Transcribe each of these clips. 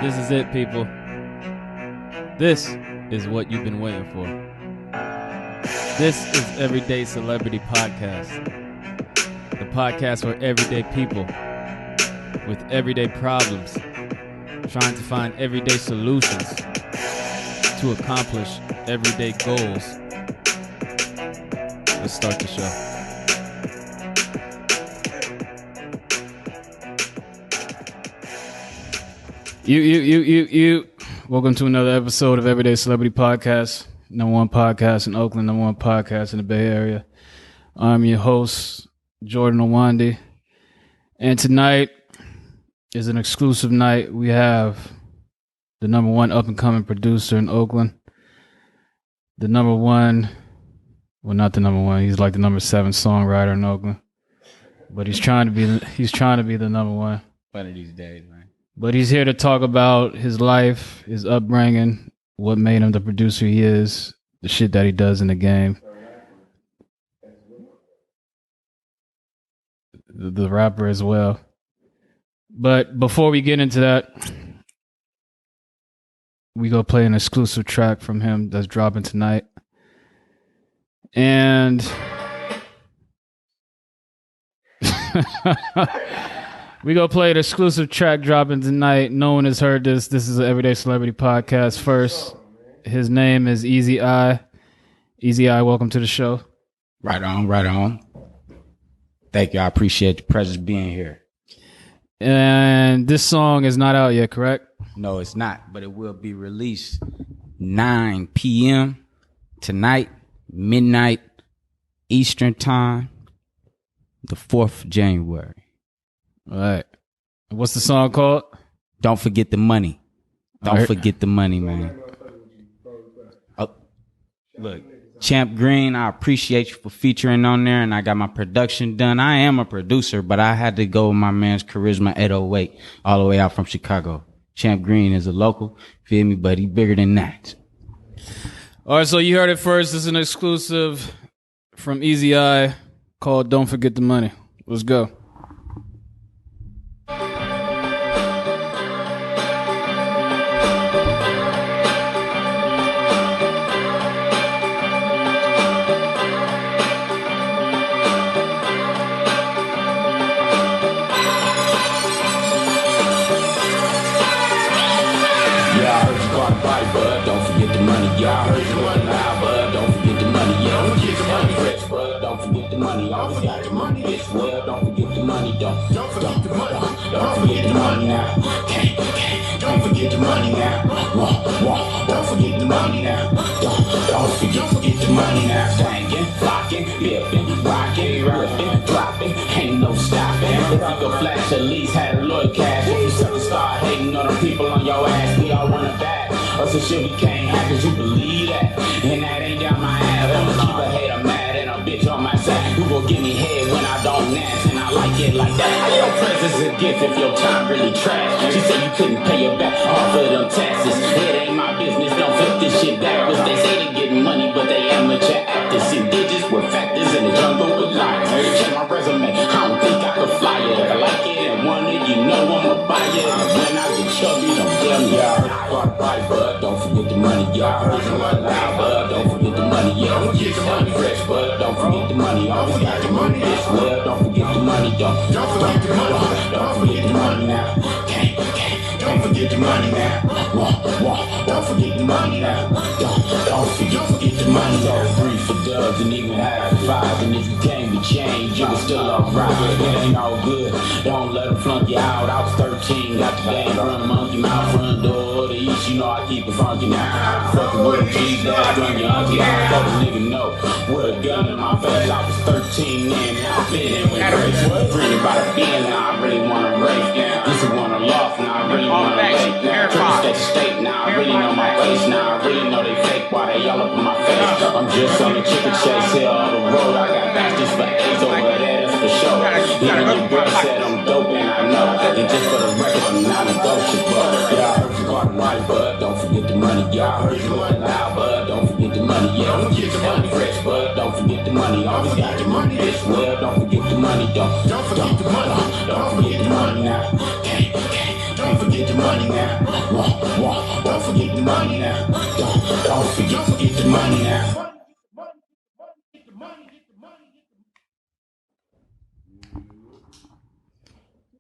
This is it, people. This is what you've been waiting for. This is Everyday Celebrity Podcast. The podcast for everyday people with everyday problems, trying to find everyday solutions to accomplish everyday goals. Let's start the show. You. Welcome to another episode of Everyday Celebrity Podcast. Number one podcast in Oakland, number one podcast in the Bay Area. I'm your host, Jordan Owandi. And tonight is an exclusive night. We have the number one up-and-coming producer in Oakland. The number one, well, not the number one. He's like the number 7 songwriter in Oakland. But he's trying to be the number one. One of these days, man. But he's here to talk about his life, his upbringing, what made him the producer he is, the shit that he does in the game. The rapper as well. But before we get into that, we go play an exclusive track from him that's dropping tonight. And we go play an exclusive track dropping tonight. No one has heard this. This is an Everyday Celebrity Podcast first. His name is Ezeye. Ezeye, welcome to the show. Right on. Thank you. I appreciate your presence being here. And this song is not out yet, correct? No, it's not, but it will be released 9 p.m. tonight, midnight Eastern time, the 4th of January. All right. What's the song called? Don't forget the money. Don't forget the money, man. Oh, look, Champ Green, I appreciate you for featuring on there, and I got my production done. I am a producer, but I had to go with my man's Charisma 808 all the way out from Chicago. Champ Green is a local, feel me, but he bigger than that. All right, so you heard it first. This is an exclusive from Ezeye called Don't Forget the Money. Let's go. Don't forget the money, y'all heard you run loud, bud. Don't forget the money, yo. Don't forget the money, fresh, bud. Don't forget the money, always got your money, bitch. Well, don't forget the money, don't forget the money, don't forget the money now. Don't forget the money now. Don't forget the money now. Don't forget the money now. Slanging, flocking, bipping, rocking, ripping, dropping, ain't no stopping. If you go flash, at least had a little cash. If you sucker start hating on the people on your ass, we all want it back. Or some shit we can't have, cause you believe that. And that ain't down my ass. I'ma keep a hater mad and a bitch on my side. Who gon' give me head when I don't dance? And I like it like that. Your presence is a gift if your time really trash. She said you couldn't pay her back off of them taxes. It ain't my business, don't flip this shit backwards. They say they getting money, but they amateur actors. See digits with factors in the jungle with liars. Check my resume, I don't think I could fly it. If I like it and want it, you know I'ma buy it. And when I get chubby, don't tell me right, bud. Don't forget the money, y'all heard you run loud, bud. Don't forget the money, yo. Don't forget the money, fresh, bud. Don't forget the money, always got your money, bitch. Well, don't forget the money, don't forget the money, don't forget the money now. Don't forget the money now. Don't forget the money now. Don't forget the money now. 3 for dubs and even half 5. And if you can't be changed, you can still alright. It ain't all good. Don't let them flunk you out. I was 13, got the game run monkey mouth front door. The east, you know I keep it funky now. Fucking with a G, dad, run your auntie. I fuck a nigga know. With a gun in my face, I was 13 and I've been in with race. Dreaming about a being, now I really wanna race. Used to wanna loft, now I really wanna lake. Triple state to state, now I really know my face. Now I really know they fake, why they all up in my face. I'm just on the chicken chase, here on the road. I got bastards for AIDS over there, that's for sure. Even your girl said I'm dope and I know. And just for the record, I'm not negotiable. Yeah, I heard you caught right, bud. Don't forget the money, yeah. I heard you run loud, bud. Don't forget the money, yeah. Don't forget the money, fresh, bud. Don't forget the money, always got your money, bitch. Well, don't forget the money, don't forget the money, don't forget the money now. money now.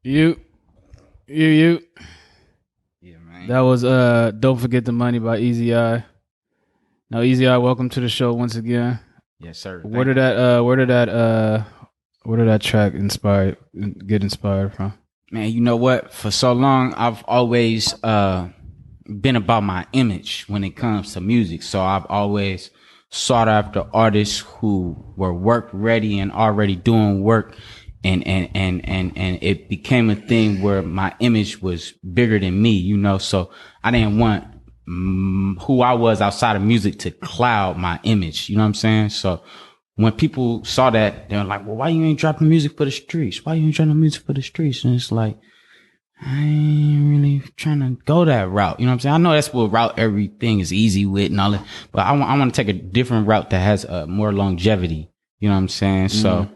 You. Yeah, man. That was Don't Forget the Money by Ezeye. Now Ezeye, welcome to the show once again. Yes, sir. Where did that track get inspired from? Man, you know what? For so long, I've always been about my image when it comes to music. So I've always sought after artists who were work ready and already doing work. And it became a thing where my image was bigger than me, you know? So I didn't want who I was outside of music to cloud my image. You know what I'm saying? So when people saw that, they were like, well, why you ain't dropping music for the streets? Why you ain't dropping music for the streets? And it's like, I ain't really trying to go that route. You know what I'm saying? I know that's what route everything is easy with and all that, but I want to take a different route that has more longevity. You know what I'm saying? So,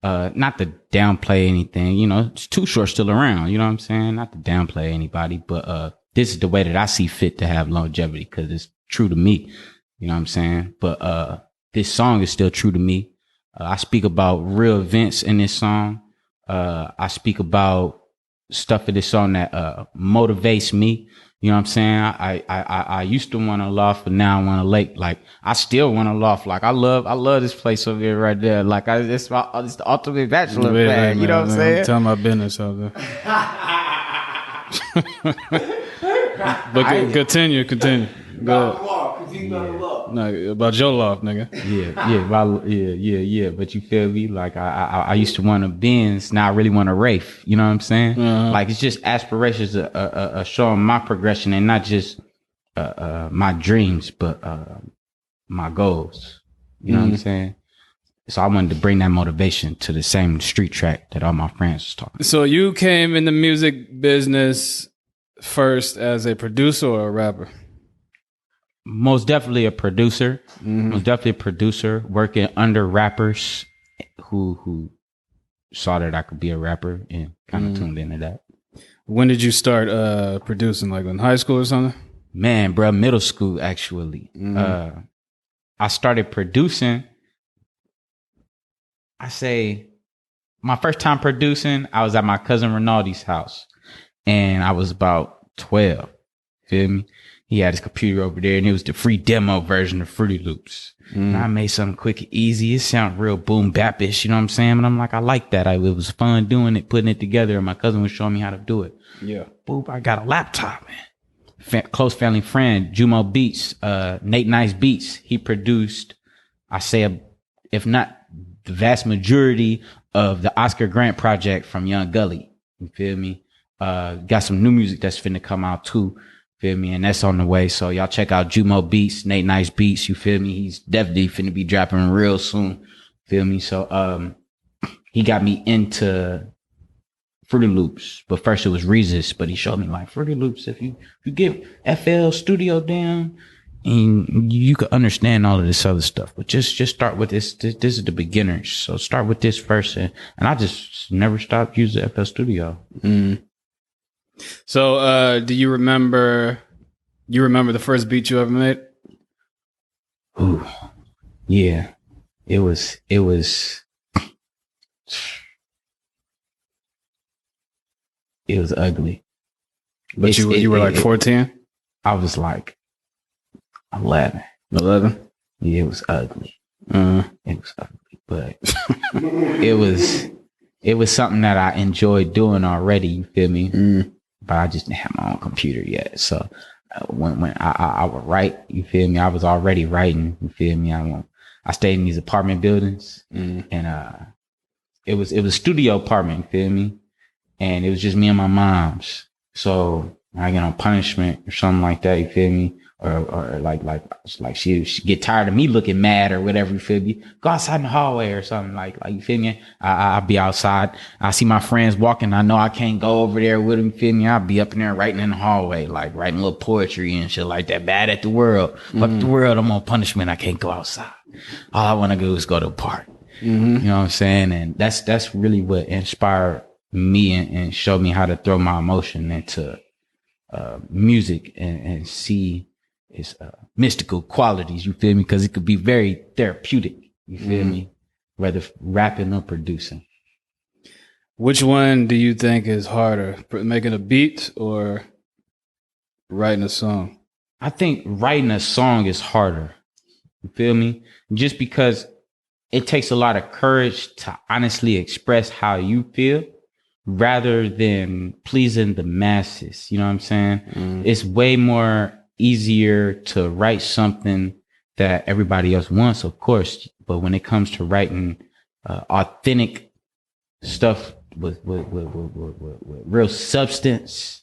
not to downplay anything, you know, it's Too Short still around. You know what I'm saying? Not to downplay anybody, but, this is the way that I see fit to have longevity because it's true to me. You know what I'm saying? But, this song is still true to me. I speak about real events in this song. I speak about stuff in this song that motivates me. You know what I'm saying? I used to want to loft, but now I want to lake. Like I still want to loft. Like I love this place over here right there. Like it's the ultimate bachelor pad. You know what I'm saying? I'm telling my business over there. But continue. Go ahead. No, about your loft, nigga. Yeah. But you feel me? Like I used to want a Benz. Now I really want a Wraith. You know what I'm saying? Like it's just aspirations of showing my progression and not just my dreams, but my goals. You know what I'm saying? So I wanted to bring that motivation to the same street track that all my friends was talking. So you came in the music business first as a producer or a rapper? Most definitely a producer. Most definitely a producer working under rappers who saw that I could be a rapper and kind of tuned into that. When did you start producing? Like in high school or something? Man, bro, middle school actually. I started producing. I say my first time producing, I was at my cousin Rinaldi's house and I was about 12. Feel me? He had his computer over there and it was the free demo version of Fruity Loops. And I made something quick and easy. It sounded real boom bap-ish, you know what I'm saying? And I'm like, I like that. It was fun doing it, putting it together. And my cousin was showing me how to do it. Yeah. Boop, I got a laptop, man. Close family friend, Jumo Beats, Nate Nice Beats. He produced, I say, if not the vast majority of the Oscar Grant project from Young Gully. You feel me? Got some new music that's finna come out too. Feel me? And that's on the way. So y'all check out Jumo Beats, Nate Nice Beats. You feel me? He's definitely finna be dropping real soon. Feel me? So, he got me into Fruity Loops, but first it was Resist, but he showed me like Fruity Loops. If you get FL Studio down and you could understand all of this other stuff, but just start with this. This is the beginners. So start with this first. And I just never stopped using FL Studio. So, do you remember the first beat you ever made? Ooh, yeah, it was ugly. But you were like 14? I was like 11. 11? Yeah, it was ugly. It was ugly, but it was something that I enjoyed doing already. You feel me? But I just didn't have my own computer yet. So when I would write, you feel me? I was already writing. You feel me? I stayed in these apartment buildings, and it was a studio apartment. You feel me? And it was just me and my mom's. So when I get on punishment or something like that, you feel me? Or like she get tired of me looking mad or whatever, you feel me? Go outside in the hallway or something like you feel me? I'll be outside. I see my friends walking. I know I can't go over there with them, you feel me? I'll be up in there writing in the hallway, like writing a little poetry and shit like that. Bad at the world. Fuck the world. I'm on punishment. I can't go outside. All I want to do is go to a park. You know what I'm saying? And that's really what inspired me and showed me how to throw my emotion into music and see mystical qualities. You feel me? Because it could be very therapeutic. You feel me? Whether rapping or producing. Which one do you think is harder, making a beat or writing a song? I think writing a song is harder. You feel me? Just because it takes a lot of courage to honestly express how you feel rather than pleasing the masses. You know what I'm saying? It's way more easier to write something that everybody else wants, of course. But when it comes to writing authentic stuff with real substance,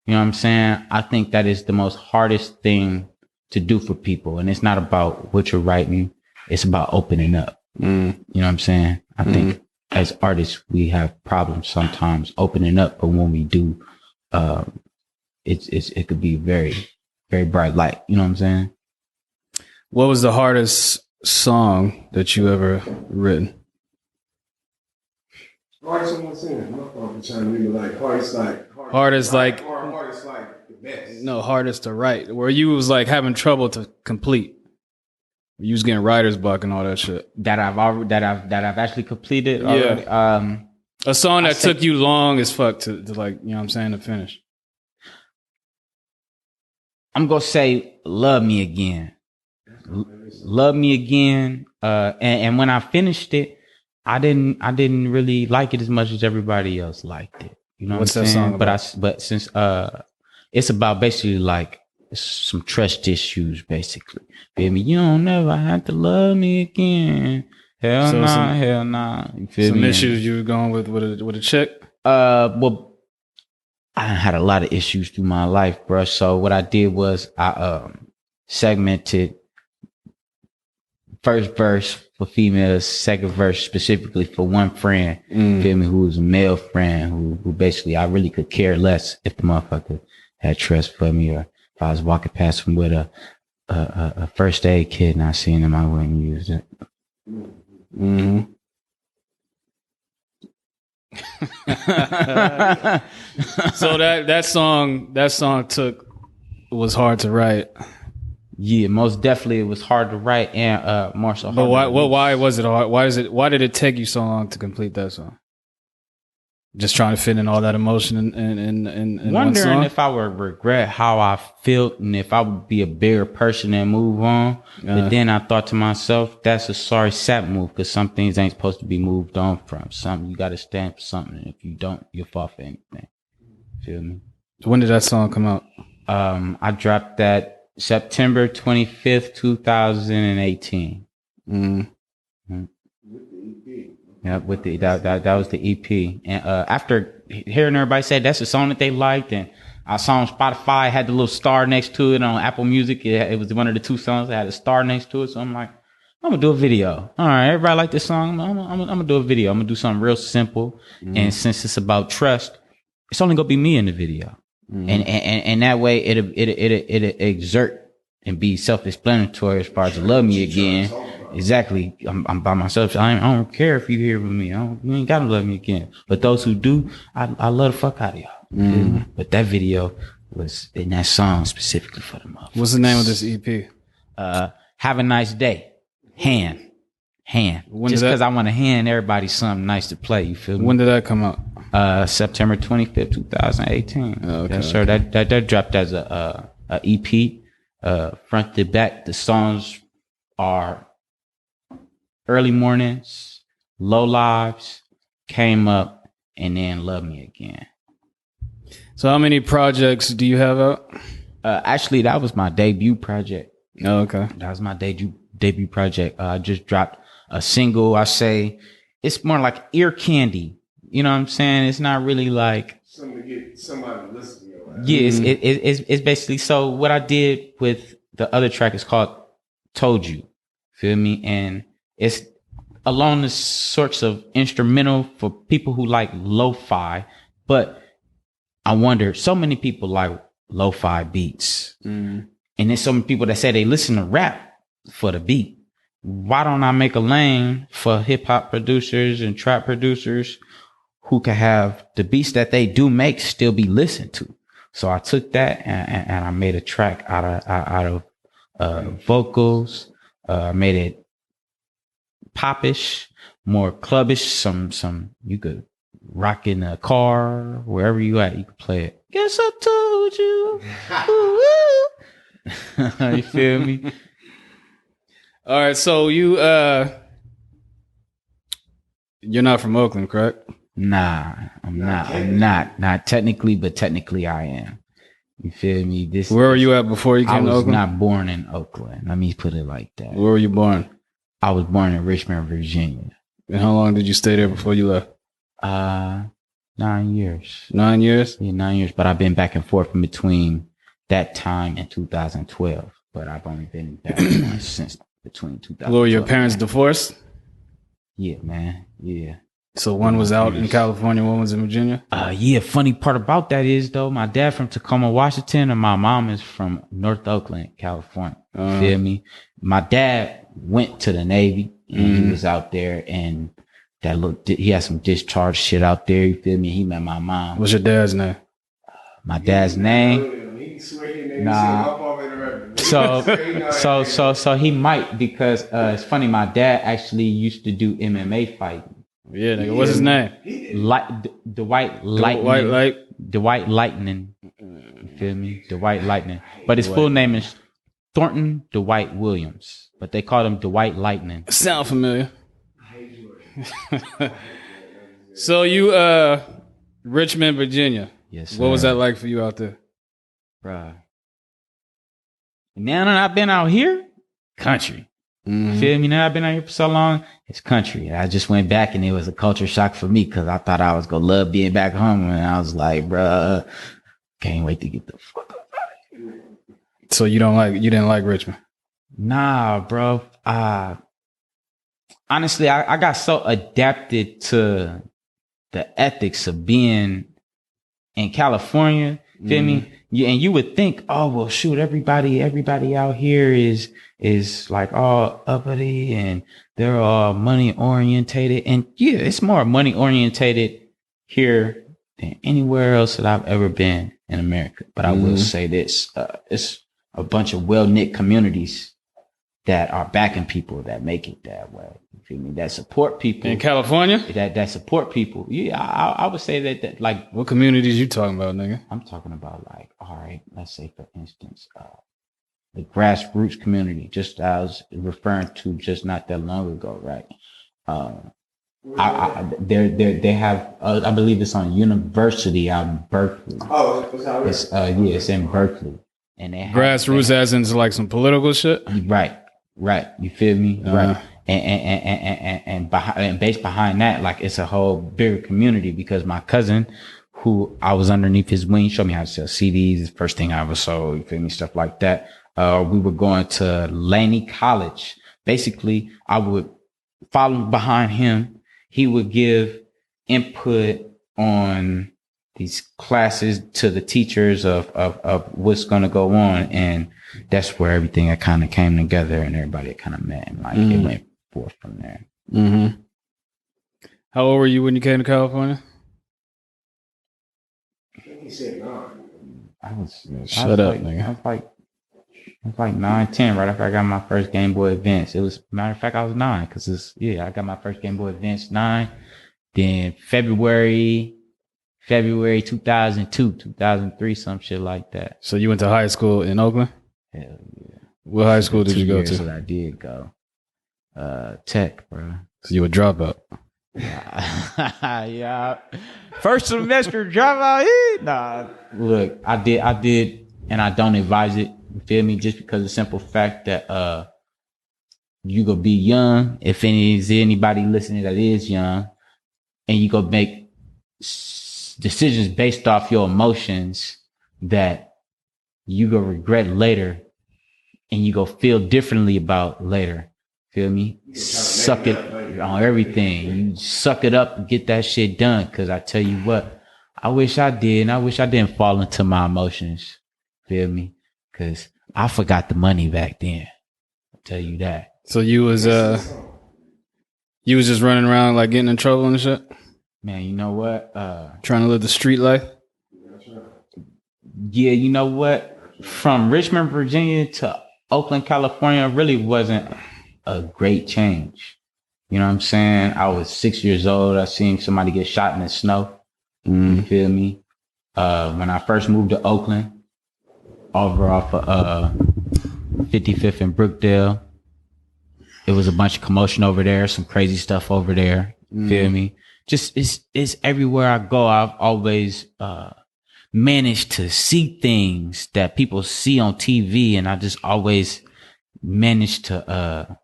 you know what I'm saying? I think that is the most hardest thing to do for people. And it's not about what you're writing. It's about opening up. You know what I'm saying? I think as artists, we have problems sometimes opening up. But when we do, it could be very, very bright light. You know what I'm saying? What was the hardest song that you ever written? Hardest one saying, my fault for trying to remember, like hardest like the best. No, hardest to write. Where you was like having trouble to complete. You was getting writer's block and all that shit. That I've actually completed already. Yeah. A song that took you long as fuck to like, you know what I'm saying, to finish. I'm gonna say Love Me Again. Love Me Again. And when I finished it, I didn't really like it as much as everybody else liked it. You know What's what I'm that saying? song about? But since it's about basically like some trust issues, basically. Feel me? You don't never have to love me again. Hell So nah, hell nah. You feel Some me? issues you were going with a chick? Well, I had a lot of issues through my life, bro. So what I did was I segmented first verse for females, second verse specifically for one friend, feel me, who was a male friend who basically I really could care less if the motherfucker had trust for me, or if I was walking past him with a first aid kit and I seen him, I wouldn't use it. So that song was hard to write. Yeah, most definitely it was hard to write and more so hard. But why was it hard? Why did it take you so long to complete that song? Just trying to fit in all that emotion in one wondering song? if I would regret how I felt and if I would be a bigger person and move on. But then I thought to myself, that's a sorry sap move, because some things ain't supposed to be moved on from. Something you got to stand for something, and if you don't, you'll fall for anything. Feel me? When did that song come out? I dropped that September 25th, 2018. Yeah, with that was the EP. And after hearing everybody say that's a song that they liked, and I saw on Spotify, had the little star next to it. On Apple Music, it was one of the two songs that had a star next to it. So I'm like, I'm gonna do a video. All right, everybody like this song. I'm gonna do a video. I'm gonna do something real simple. And since it's about trust, it's only gonna be me in the video. And that way it'll exert and be self-explanatory as far as Love Me Again. Exactly. I'm by myself. I don't care if you here with me. You ain't gotta love me again. But those who do, I love the fuck out of y'all. But that video was in that song specifically for the motherfuckers. What's the name of this EP? Have a Nice Day. Hand. Just because I want to hand everybody something nice to play. You feel me? When did that come out? September 25th, 2018. Oh, okay. Yes, sir. That dropped as a EP, front to back. The songs are Early Mornings, Low Lives, Came Up, and then Love Me Again. So how many projects do you have out? Actually, that was my debut project. Oh, okay. That was my debut project. I just dropped a single. I say it's more like ear candy. You know what I'm saying? It's not really like something to get somebody to listen to you. Right? Yeah, it's basically, so what I did with the other track is called Told You. Feel me? And it's along the sorts of instrumental for people who like lo-fi, but I wonder, so many people like lo-fi beats. And there's so many people that say they listen to rap for the beat. Why don't I make a lane for hip hop producers and trap producers who can have the beats that they do make still be listened to? So I took that and I made a track out of vocals. Made it popish, more clubbish. Some you could rock in a car, wherever you at, you could play it. Guess I told you. You feel me? All right, so you're not from Oakland, correct? Nah, I'm not. Not technically, but technically I am. You feel me? Where were you at before you came to Oakland? I was not born in Oakland. Let me put it like that. Where were you born? I was born in Richmond, Virginia. And how long did you stay there before you left? 9 years. 9 years? Yeah, 9 years. But I've been back and forth in between that time and 2012. But I've only been back since between 2012. Were your parents divorced? Yeah, man. Yeah. So one was out in California, one was in Virginia? Yeah, funny part about that is, though, my dad from Tacoma, Washington, and my mom is from North Oakland, California. You feel me? My dad went to the Navy, and he was out there, and he had some discharge shit out there. You feel me? He met my mom. What's your dad's name? My dad's name? Nah. So he might, because it's funny. My dad actually used to do MMA fighting. Yeah, nigga. What's his name? Dwight Lightning. You feel me? Dwight Lightning. But his full name is Thornton Dwight Williams. But they called him Dwight Lightning. Sound familiar. So you, Richmond, Virginia. Yes, sir. What was that like for you out there? Bruh. Now that I've been out here, country. Feel me? Now I've been out here for so long, it's country. I just went back and it was a culture shock for me because I thought I was going to love being back home. And I was like, bruh, can't wait to get the fuck up out of here. So you didn't like Richmond? Nah, bro. Honestly, I got so adapted to the ethics of being in California. Feel me? And you would think, oh, well, shoot, everybody out here is like all uppity and they're all money orientated. And yeah, it's more money orientated here than anywhere else that I've ever been in America. But I will say this, it's a bunch of well-knit communities that are backing people that make it that way. You feel me? That support people. In California? That support people. Yeah, I would say that like. What communities you talking about, nigga? I'm talking about like, all right, let's say for instance, the grassroots community, just I was referring to just not that long ago, right? They have, I believe it's on University out in Berkeley. Oh, it's in Berkeley. And they have grassroots as in like some political shit? Right. You feel me? Right. And based behind that, like it's a whole bigger community because my cousin, who I was underneath his wing, showed me how to sell CDs. The first thing I ever sold, you feel me? Stuff like that. We were going to Laney College. Basically, I would follow behind him. He would give input on these classes to the teachers of what's going to go on. And that's where everything kind of came together and everybody kind of met and like it went forth from there. Mm-hmm. How old were you when you came to California? He said 9. I was nigga. I was like 9, 10, right after I got my first Game Boy Advance. It was, matter of fact, I was 9 because I got my first Game Boy Advance 9. Then February 2002, 2003, some shit like that. So you went to high school in Oakland? Hell yeah. What high school did you go to? That I did go. Tech, bro. So you a dropout? Yeah. First semester dropout. Nah. Look, I did, and I don't advise it. You feel me? Just because of the simple fact that you gonna be young. If anybody listening that is young, and you go make decisions based off your emotions that you go regret later and you go feel differently about later. Feel me? Suck it on everything. You suck it up and get that shit done. Cause I tell you what, I wish I did. And I wish I didn't fall into my emotions. Feel me? Cause I forgot the money back then. I'll tell you that. So you was just running around like getting in trouble and shit? Man, you know what? Trying to live the street life? Yeah, you know what? From Richmond, Virginia to Oakland, California really wasn't a great change. You know what I'm saying? I was 6 years old. I seen somebody get shot in the snow. You feel me? When I first moved to Oakland, over off of 55th and Brookdale, it was a bunch of commotion over there, some crazy stuff over there. Feel me? Just it's everywhere I go. I've always managed to see things that people see on TV, and I just always managed to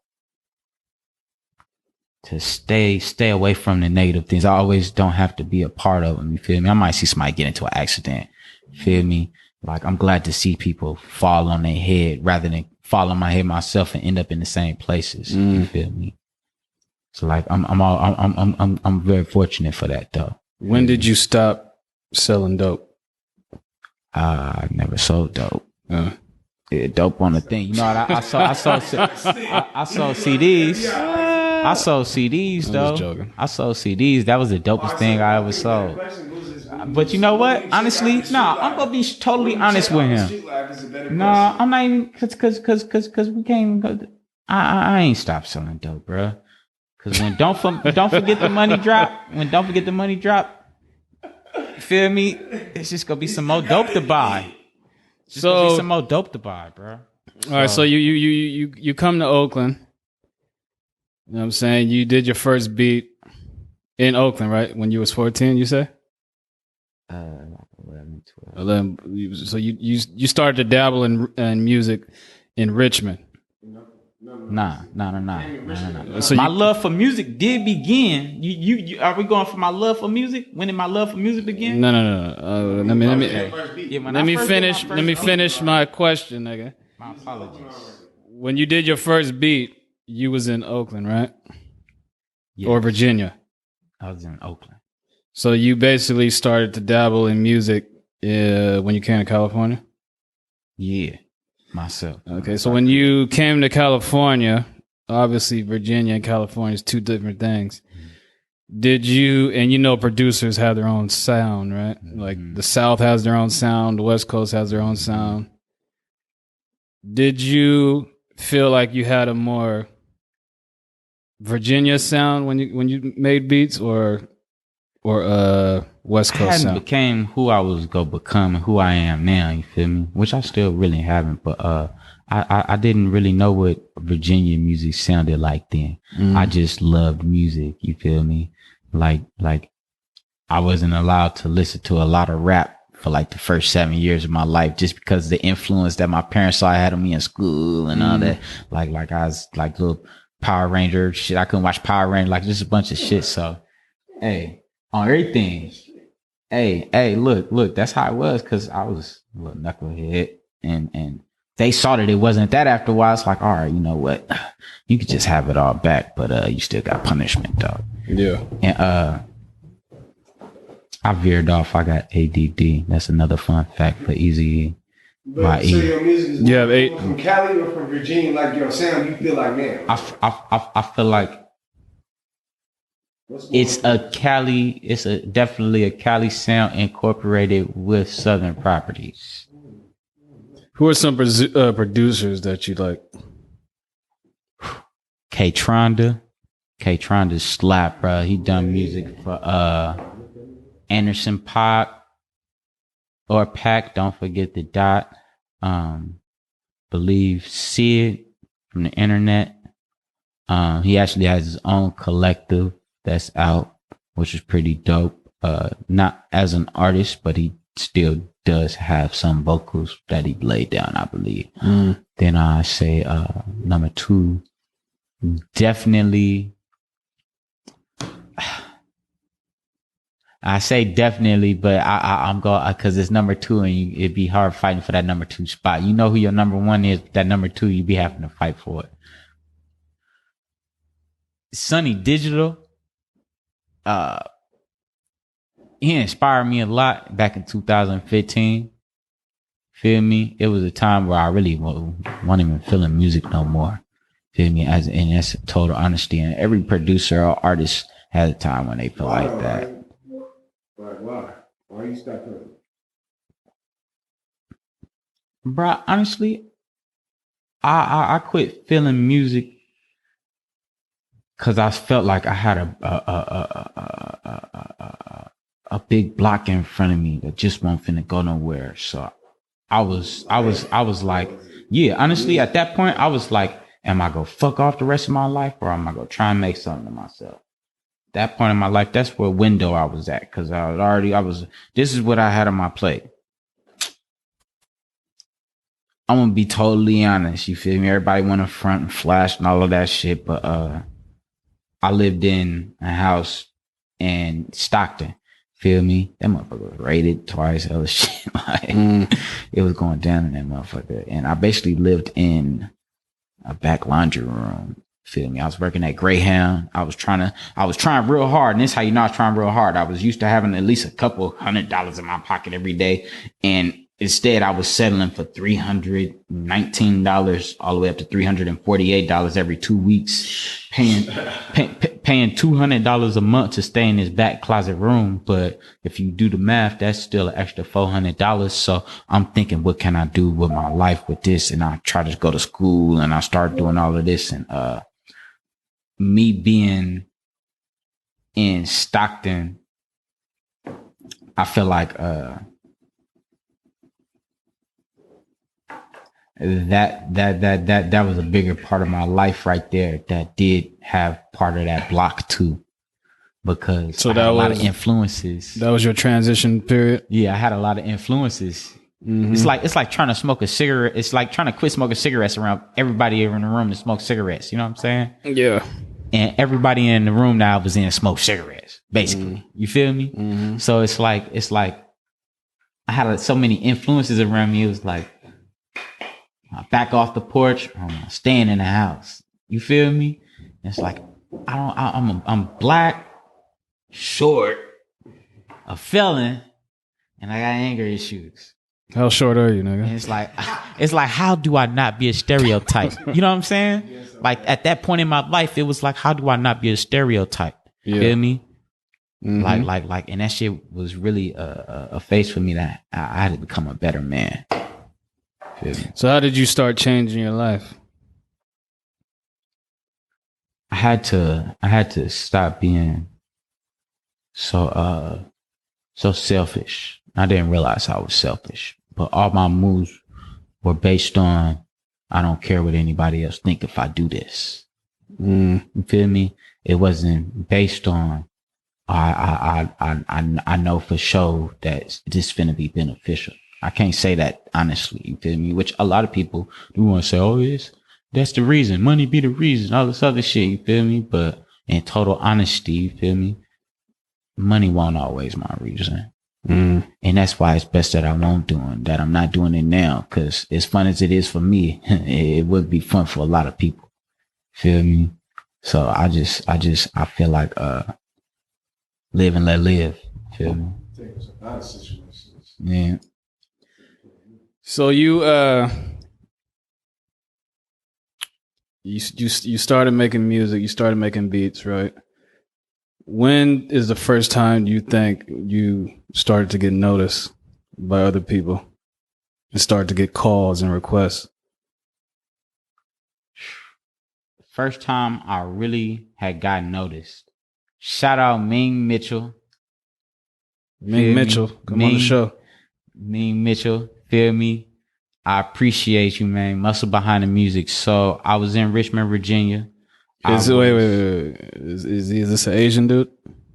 stay away from the negative things. I always don't have to be a part of them. You feel me? I might see somebody get into an accident. Feel me? Like, I'm glad to see people fall on their head rather than fall on my head myself and end up in the same places. You feel me? So like, I'm very fortunate for that though. When did you stop selling dope? I never sold dope. Yeah, dope on the thing. You know what? I sold CDs. I sold CDs though. I'm just joking. I sold CDs. That was the dopest thing I ever sold. But you know what? Honestly, I'm gonna be totally honest with him. I'm not even cause we can't go. I ain't stopped selling dope, bro. Cause when don't forget the money drop. When don't forget the money drop. Feel me? It's just gonna be some more dope to buy. Gonna be some more dope to buy, bro. All right, so you come to Oakland. You know what I'm saying? You did your first beat in Oakland, right? When you was 14, you say? 11, 12. 11. So you started to dabble in music in Richmond. Nah. So my love for music did begin. You are we going for my love for music? When did my love for music begin? No. Let me finish my question, nigga. My apologies. When you did your first beat, you was in Oakland, right? Yes. Or Virginia? I was in Oakland. So you basically started to dabble in music when you came to California? Yeah, myself. Okay, so when you came to California, obviously Virginia and California is two different things. Did you, and you know producers have their own sound, right? Like the South has their own sound, the West Coast has their own sound. Did you feel like you had a more Virginia sound when you made beats or West Coast I hadn't sound? became who I was gonna become and who I am now, you feel me? Which I still really haven't, but I didn't really know what Virginia music sounded like then. I just loved music, you feel me? Like I wasn't allowed to listen to a lot of rap for like the first 7 years of my life, just because of the influence that my parents saw I had on me in school and all that. Like I was like little Power Ranger shit. I couldn't watch Power Ranger, like just a bunch of shit. So, hey, on everything. Hey, look, that's how it was, because I was a little knucklehead, and they saw that it wasn't that after a while. It's like, all right, you know what? You could just have it all back, but you still got punishment, dog. Yeah. And I veered off. I got ADD. That's another fun fact for Ezeye. But so your music is Yeah, from Cali or from Virginia? Like your sound, you feel like, man. I feel like it's definitely a Cali sound incorporated with Southern properties. Who are some producers that you like? K-Tronda slap, bro. He done music for Anderson Paak or Pack. Don't forget the dot. Believe Sid from the internet. He actually has his own collective that's out, which is pretty dope. Not as an artist, but he still does have some vocals that he laid down, I believe. Then I say number 2, definitely. I say definitely, but I'm going because it's number 2, and it'd be hard fighting for that number 2 spot. You know who your number 1 is. That number 2, you'd be having to fight for it. Sonny Digital. He inspired me a lot back in 2015. Feel me? It was a time where I really wasn't even feeling music no more. Feel me? And that's total honesty. And every producer or artist has a time when they feel like that. Why you stop feeling? Bro, honestly, I quit feeling music because I felt like I had a big block in front of me that just won't finna go nowhere. So I was like, yeah, honestly, at that point, I was like, am I gonna fuck off the rest of my life, or am I gonna try and make something of myself? That point in my life, that's where window I was at, because this is what I had on my plate. I'm gonna be totally honest, you feel me? Everybody want to front and flash and all of that shit, but I lived in a house in Stockton, feel me? That motherfucker was raided twice, hella shit. It was going down in that motherfucker. And I basically lived in a back laundry room, feel me? I was working at Greyhound. I was trying real hard, and this is how you know I was trying real hard. I was used to having at least a couple $100 in my pocket every day, and instead, I was settling for $319 all the way up to $348 every 2 weeks, paying $200 a month to stay in this back closet room. But if you do the math, that's still an extra $400. So I'm thinking, what can I do with my life with this? And I try to go to school, and I start doing all of this. And me being in Stockton, I feel like that was a bigger part of my life right there that did have part of that block too, because I had a lot of influences. That was your transition period? Yeah, I had a lot of influences. Mm-hmm. It's like trying to smoke a cigarette. It's like trying to quit smoking cigarettes around everybody in the room to smoke cigarettes. You know what I'm saying? Yeah. And everybody in the room that I was in smoked cigarettes, basically. Mm-hmm. You feel me? Mm-hmm. So it's like I had so many influences around me. It was like, I back off the porch, I'm staying in the house. You feel me? It's like I'm black, short, a felon, and I got anger issues. How short are you, nigga? And it's like how do I not be a stereotype? You know what I'm saying? Like at that point in my life, it was like, how do I not be a stereotype? You feel me? Mm-hmm. Like, and that shit was really a phase for me that I had to become a better man. So how did you start changing your life? I had to stop being so selfish. I didn't realize I was selfish, but all my moves were based on, I don't care what anybody else think if I do this. You feel me? It wasn't based on, I know for sure that this finna be beneficial. I can't say that honestly, you feel me? Which a lot of people do want to say, oh, that's the reason. Money be the reason. All this other shit, you feel me? But in total honesty, you feel me? Money won't always my reason. And that's why it's best that I won't do it, that I'm not doing it now. Because as fun as it is for me, it would be fun for a lot of people. Feel me? So I feel like live and let live. Feel me? Yeah. So you started making music, you started making beats, right? When is the first time you think you started to get noticed by other people and started to get calls and requests? First time I really had gotten noticed. Shout out Ming Mitchell. Ming Mitchell, come on the show. Ming Mitchell, feel me? I appreciate you, man. Muscle behind the music. So I was in Richmond, Virginia. Wait. Is this an Asian dude?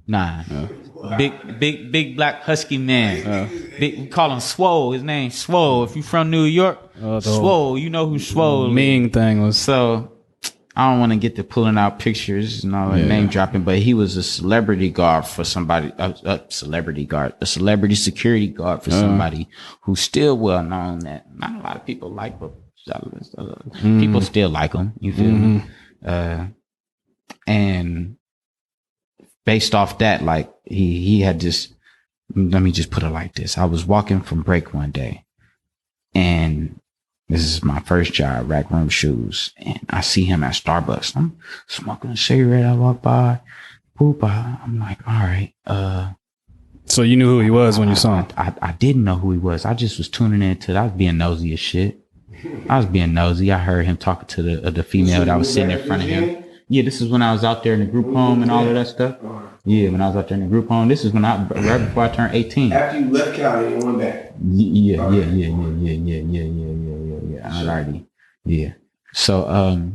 Nah. No. Big black husky man. We call him Swole. His name's Swole. If you from New York, Swole, you know who Swole is. Ming thing was. So I don't want to get to pulling out pictures and all that name dropping, but he was a celebrity guard for somebody, a celebrity security guard for somebody who's still well known that not a lot of people like, but people still like him. You feel me? And based off that, like he had just, let me just put it like this. I was walking from break one day, and this is my first job, Rack Room Shoes, and I see him at Starbucks. I'm smoking a cigarette. I walk by, I'm like, all right. So you knew who he was when you saw him? I didn't know who he was. I just was tuning into it. I was being nosy as shit. I was being nosy. I heard him talking to the female that was sitting in front of him. Yeah, this is when I was out there in the group home and all of that stuff. Yeah, when I was out there in the group home. This is when right before I turned 18. After you left Cali and went back. Yeah. Alrighty. Yeah. So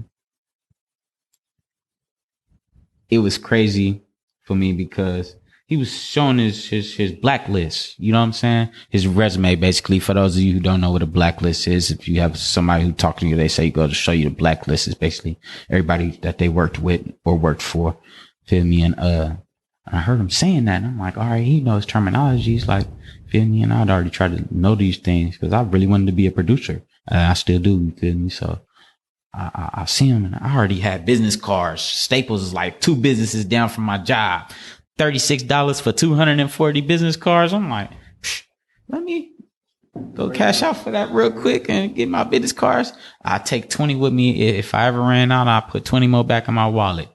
it was crazy for me because he was showing his blacklist. You know what I'm saying? His resume, basically. For those of you who don't know what a blacklist is, if you have somebody who talks to you, they say go to show you the blacklist. Is basically everybody that they worked with or worked for. Feel me? And I heard him saying that, and I'm like, all right, he knows terminology. He's like, feel me? And I'd already tried to know these things because I really wanted to be a producer. I still do. You feel me? So I see him, and I already had business cards. Staples is like 2 businesses down from my job. $36 for 240 business cards. I'm like, let me go cash out for that real quick and get my business cards. I take 20 with me. If I ever ran out, I put 20 more back in my wallet.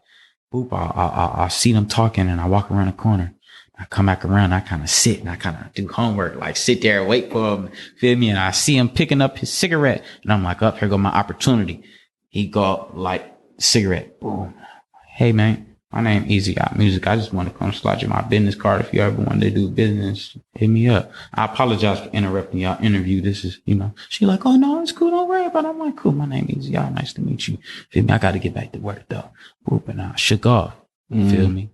Boop, I see them talking and I walk around the corner. I come back around, I kind of sit and I kind of do homework, like sit there and wait for him. Feel me? And I see him picking up his cigarette and I'm like, here go my opportunity. He go like cigarette. Boom. Hey man. My name Ezeye Music. I just want to come slide you my business card. If you ever want to do business, hit me up. I apologize for interrupting y'all interview. This is, she like, oh no, it's cool. Don't worry about it. I'm like, cool. My name Ezeye. Nice to meet you. Feel me? I got to get back to work though. Whoop, and I shook off. Feel me?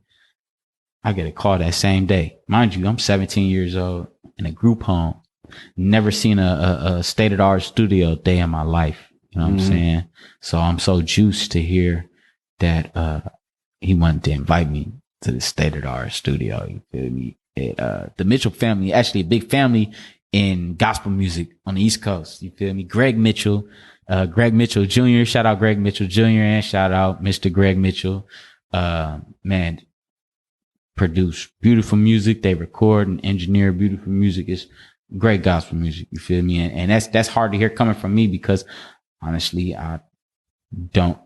I get a call that same day. Mind you, I'm 17 years old in a group home. Never seen a state-of-the-art studio day in my life. You know what I'm saying? So I'm so juiced to hear that, he wanted to invite me to the state-of-the-art studio. You feel me? The Mitchell family, actually a big family in gospel music on the East Coast. You feel me? Greg Mitchell Jr. Shout out Greg Mitchell Jr. and shout out Mr. Greg Mitchell. Man, produce beautiful music. They record and engineer beautiful music. It's great gospel music. You feel me? And that's hard to hear coming from me because honestly, I don't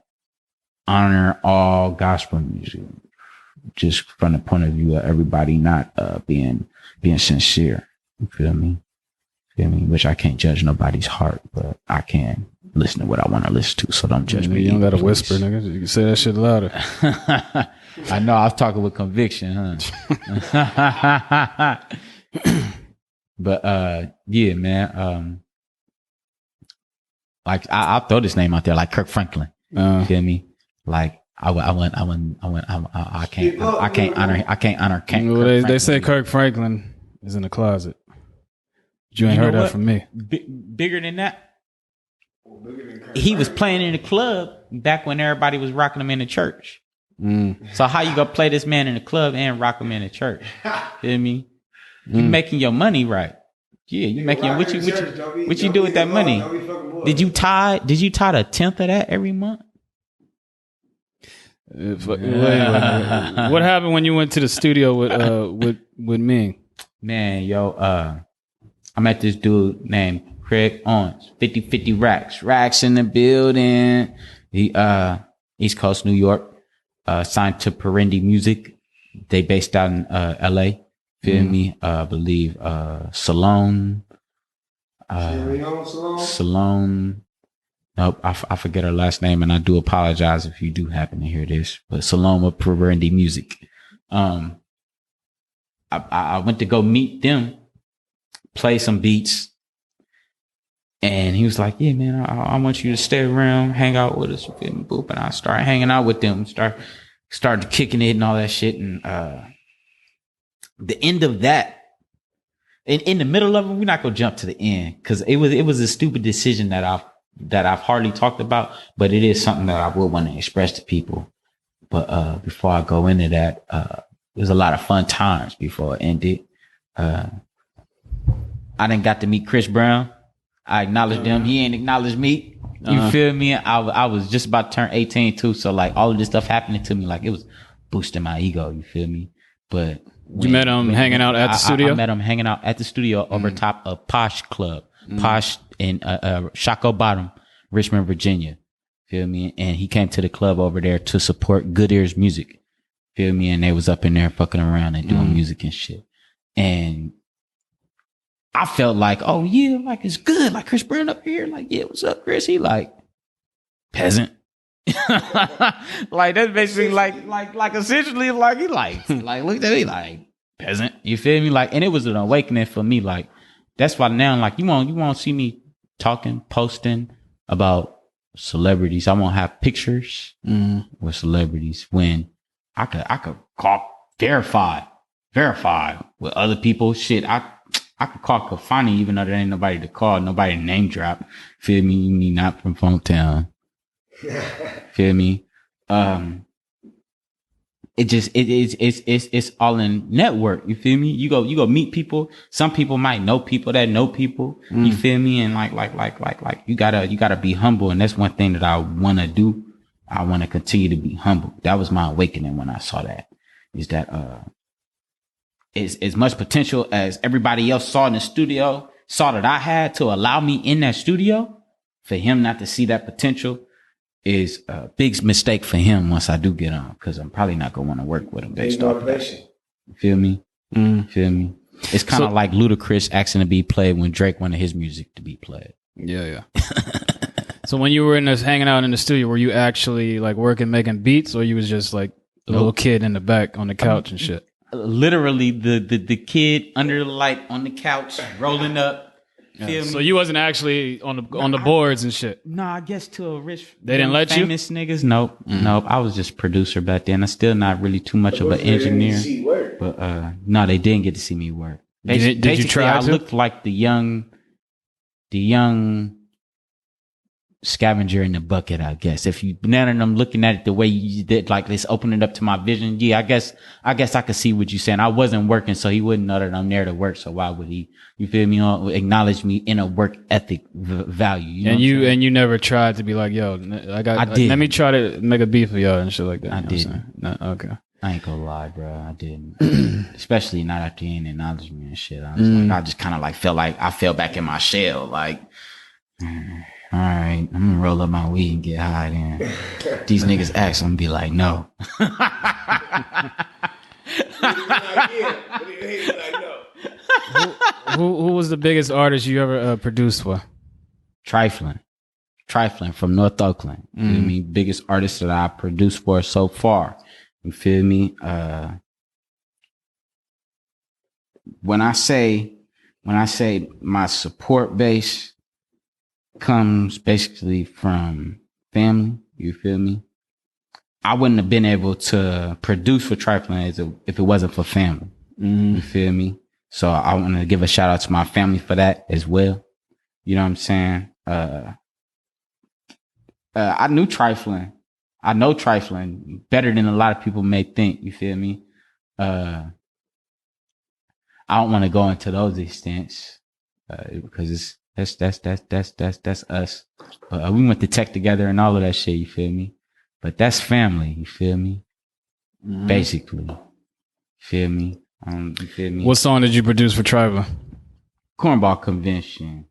honor all gospel music just from the point of view of everybody not being sincere. You feel me? Which I can't judge nobody's heart, but I can listen to what I want to listen to. So don't judge me. You don't gotta whisper, nigga. You can say that shit louder. I know I was talking with conviction, huh? But yeah, man. Like I'll throw this name out there, like Kirk Franklin. You feel me? Like I can't honor. Well, they say Kirk Franklin is in the closet. You ain't heard that from me. Bigger than that. He was playing in the club back when everybody was rocking him in the church. So how you gonna play this man in the club and rock him in the church? Feel me? You making your money right. Yeah, you making what you do with that money? Did you tie the 10th of that every month? What happened when you went to the studio with me? Man, yo, I met this dude named Craig Owens. 50-50 Racks in the building. He East Coast, New York. Signed to Perendi Music. They based out in LA. Feel me? I believe Salone. Salone. Nope, I forget her last name, and I do apologize if you do happen to hear this. But Saloma Perendi Music. I went to go meet them, play some beats, and he was like, "Yeah, man, I want you to stay around, hang out with us." You feel me? Boop, and I started hanging out with them, started kicking it and all that shit, and the end of that. In the middle of it, we're not gonna jump to the end because it was a stupid decision that I've hardly talked about, but it is something that I would want to express to people. But before I go into that, there's a lot of fun times before it ended. I didn't got to meet Chris Brown. I acknowledged him. He ain't acknowledged me. You feel me? I was just about to turn 18 too, so like all of this stuff happening to me, like it was boosting my ego. You feel me? But you met him hanging out at the studio? I met him hanging out at the studio over top of Posh Club. Posh in Shockoe Bottom, Richmond, Virginia. Feel me? And he came to the club over there to support Good Ears Music. Feel me? And they was up in there fucking around and doing music and shit. And I felt like, oh yeah, like it's good. Like Chris Brown up here, like, yeah, what's up, Chris? He like, peasant. Like that's basically like essentially like he like look at me like peasant. You feel me? Like, and it was an awakening for me. Like that's why now, like you won't see me talking, posting about celebrities. I won't have pictures with celebrities when I could call verify with other people. Shit, I could call Kafani even though there ain't nobody to call, nobody to name drop. Feel me? Me not from Funktown. Feel me? It's all in network. You feel me? You go meet people. Some people might know people that know people. You feel me? And like you gotta be humble. And that's one thing that I want to do. I want to continue to be humble. That was my awakening when I saw that. Is that is as much potential as everybody else saw in the studio, saw that I had to allow me in that studio. For him not to see that potential is a big mistake for him once I do get on, because I'm probably not gonna want to work with him based off of that. You feel me? Feel me? It's kind of like Ludacris asking to be played when Drake wanted his music to be played. Yeah. So when you were hanging out in the studio, were you actually like working, making beats, or you was just like a little kid in the back on the couch and shit? Literally the kid under the light on the couch rolling up. Yeah. So you wasn't actually on the boards and shit. No, I guess to a rich, they didn't let you. Famous niggas, nope. I was just producer back then. I'm still not really too much of an engineer. But no, they didn't get to see me work. Did you try? I looked like the young scavenger in the bucket, I guess. If you banana them looking at it the way you did, like this, open it up to my vision. Yeah, I guess I could see what you're saying. I wasn't working, so he wouldn't know that I'm there to work. So why would he? You feel me? Acknowledge me in a work ethic value. You know and you never tried to be like, yo, I did. Let me try to make a beat for y'all and shit like that. I didn't. No, okay. I ain't gonna lie, bro. I didn't. Especially not after he acknowledged me and shit. I was like, I just kind of like felt like I fell back in my shell. Like, all right, I'm gonna roll up my weed and get high then. These niggas ask, I'm gonna be like, no. Who was the biggest artist you ever produced for? Trifling from North Oakland. You feel me? Biggest artist that I produced for so far. You feel me? When I say my support base comes basically from family, you feel me? I wouldn't have been able to produce for Trifling if it wasn't for family. You feel me? So I want to give a shout out to my family for that as well. You know what I'm saying? I know Trifling better than a lot of people may think. You feel me? I don't want to go into those extents because that's us. We went to tech together and all of that shit. You feel me? But that's family. You feel me? Basically, you feel me? You feel me? What song did you produce for Tribal? Cornball Convention.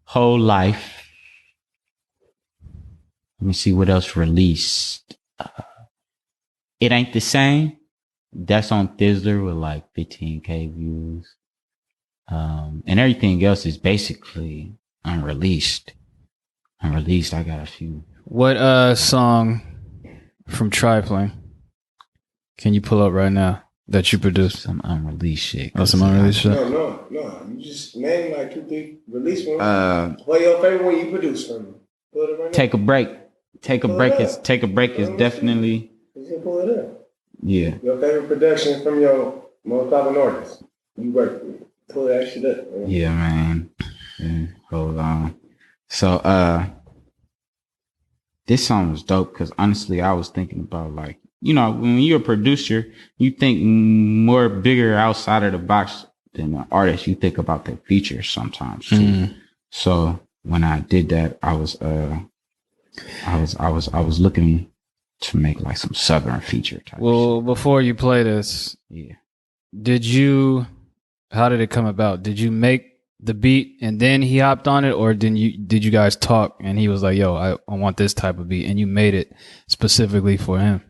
Whole Life. Let me see what else released. It Ain't the Same. That's on Thizzler with like 15K views. And everything else is basically unreleased. I got a few. What song from Trifling can you pull up right now that you produced? Some unreleased shit. Oh, some unreleased shit? No. You just name like 2, 3 release ones. Play your favorite one you produced from. Pull it right now. Take a break. Take a break is definitely. You can pull it up. Yeah. Your favorite production from your most popular artist you work with. Pull that shit up. Man. Yeah, man. Yeah, hold on. So, this song was dope because honestly, I was thinking about like, you know, when you're a producer, you think more bigger outside of the box than an artist. You think about the features sometimes too. So when I did that, I was looking to make like some Southern feature type. Well, before you play this, how did it come about? Did you make the beat and then he hopped on it, or did you guys talk and he was like, yo, I want this type of beat, and you made it specifically for him?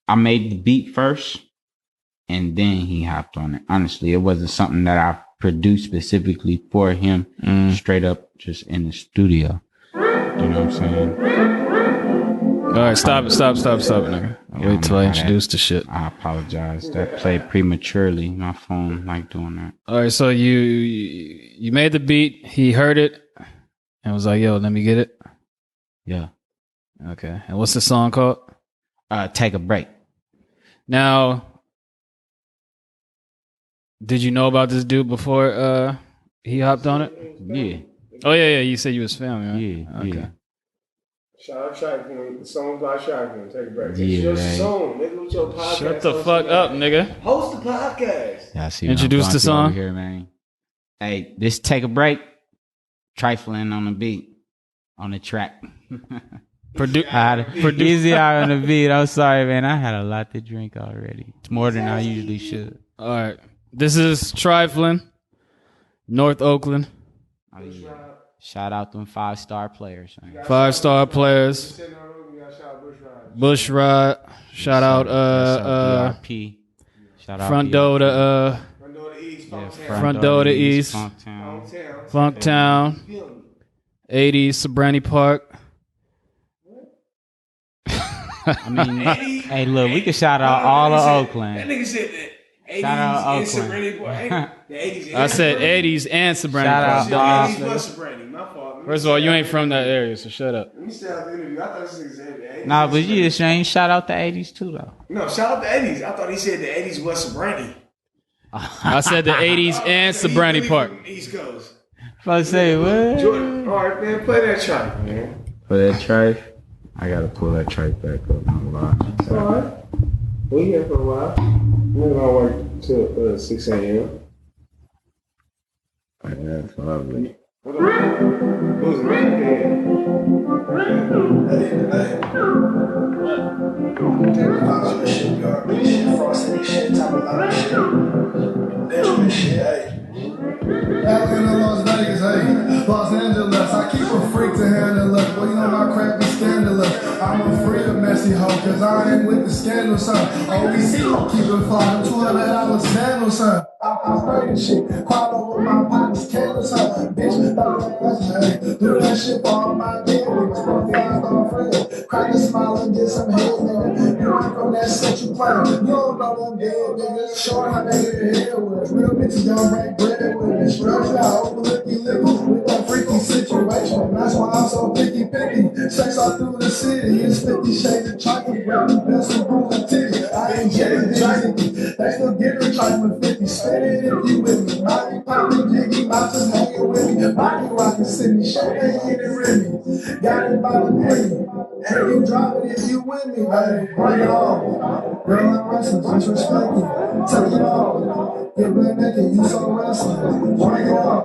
I made the beat first and then he hopped on it. Honestly, it wasn't something that I produced specifically for him. Straight up, just in the studio. You know what I'm saying? All right, stop, nigga. Wait till I introduce the shit. I apologize. That played prematurely. My phone like doing that. All right, so you made the beat. He heard it and was like, "Yo, let me get it." Yeah. Okay. And what's the song called? Take a Break. Now, did you know about this dude before he hopped on it? Yeah. Oh yeah. You said you was family, right? Yeah. Okay. Yeah. Shout out Shotgun. The song's by Shotgun. Take a break. It's Yeah, your right. song. Nigga, with your podcast. Shut the fuck up, nigga. Host the podcast. Yeah, I see. Introduce the song. Here, man. Hey, this Take a Break. Trifling on the beat. On the track. Easy out on the beat. I'm sorry, man. I had a lot to drink already. It's more than I usually should. All right. This is Trifling, North Oakland. Oh, yeah. Shout out them 5-star players. Man. 5-star players. Bush Rod. Shout out BRP. Shout out Front Door to Front Door to East. Funktown. 80s Sobrani Park. I mean, hey, look, we can shout out all of Oakland. That nigga said that. 80s Shout out and Oakland. Sobrani Park. The 80s. I said 80s and Sobrani Shout Park. out. 80s plus Sobrani. My fault. First of all, you ain't from that area, so shut up. Let me stay out the interview. I thought this nigga said the 80s. Nah, but you just ain't shout out the 80s too, though. No, shout out the 80s. I thought he said the 80s was Sobrani. I said the 80s and Sobrani Park. East Coast. If I say what? Jordan, all right, man, play that track, man. For that tripe, I gotta pull that tripe back up. No lie. All right. We here for a while. We're gonna work till 6 a.m. That's lovely. Who's the man? Atlanta, Las Vegas, hey, Los Angeles. I keep a freak to handle it. Well, you know my crap be scandalous. I'm a free of messy hoe, cause I ain't with the scandal, son. OBC, keep it fly, $200 sandal, son. I'm straight and shit. Crawl over my pockets, candles, son. Bitch, hey, do that shit for all my dead niggas. From the eyes friends. Crack a smile and get some head, nigga. You ain't from that set you playing. You don't know them dead niggas. Short how they get the hell with us. Real bitches don't break bread with me. Stretch out, overlooky lippy with that freaky situation. That's why I'm so picky. Sex all through the city. It's 50 shades of chocolate, grab the best and bruise the titty. I ain't getting jiggy. They still giving trifling 50. Spend it if you with me. Body popping, jiggy, bounces hanging with me. Body rocking Sydney, shit ain't getting Remy. Got it by the penny. And you drop it if you with me, baby. Bring it on. Girl, I'm restless, disrespect me. Take it off. Get back naked, you so restless. Bring it on.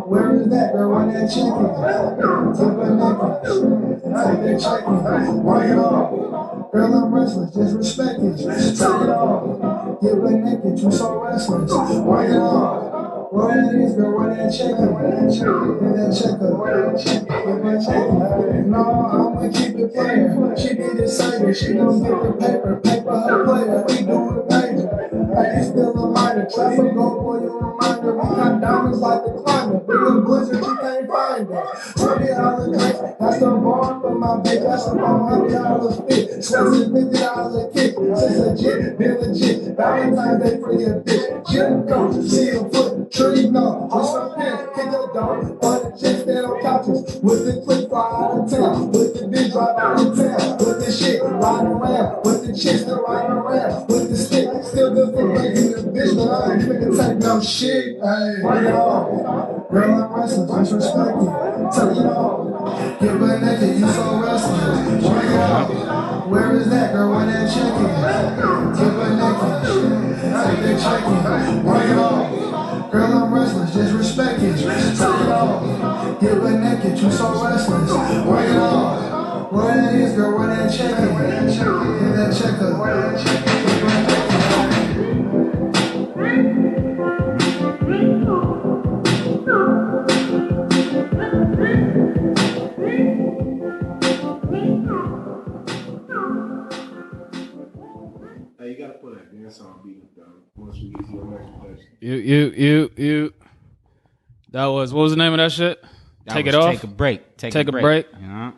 Where is that girl? Run that chicken. Get back naked. Take that chicken. Bring it on. Girl, I'm restless, disrespect me. Take it off. Get back naked, you so restless. Bring it on. Where that is, girl, where that chicken, get that checker, get that chicken. No, I'ma keep it playing. She did it saving, she gon' get the paper her player. We do it major. Hey, you still a minor. Traffic go for your reminder. We got diamonds like the climate. Big a blizzard, you can't find it. $20 drinks, that's the bar for my bitch. That's a $100 fit. Sweats $50 kick. It's legit, been legit. Valentine's Day for your bitch. Gym go, see a foot. Tree no, with some pants, kick the dog, but the chicks stand on couches, with the clip fly out of town, with the bitch drive out of town, with the shit riding around, with the chicks still riding around, with the stick, still good for breaking the bitch, but I ain't finna take no shit, hey, bring it on, girl I'm restless, disrespect me, take it off, get back naked, you so restless, bring it on, where is that girl, where that chicken, get back naked, take that chicken, bring it on. Girl, I'm restless, disrespect it. Take it off. Get back naked, you so restless. Bring it on. Where that is, girl, where that check it? Get that checker. Where that check it? Hey, you gotta put that dance song beat up, though. once we get to your next production. You. That was, what was the name of that shit? Take it off? Take a break. Take a break. Yeah.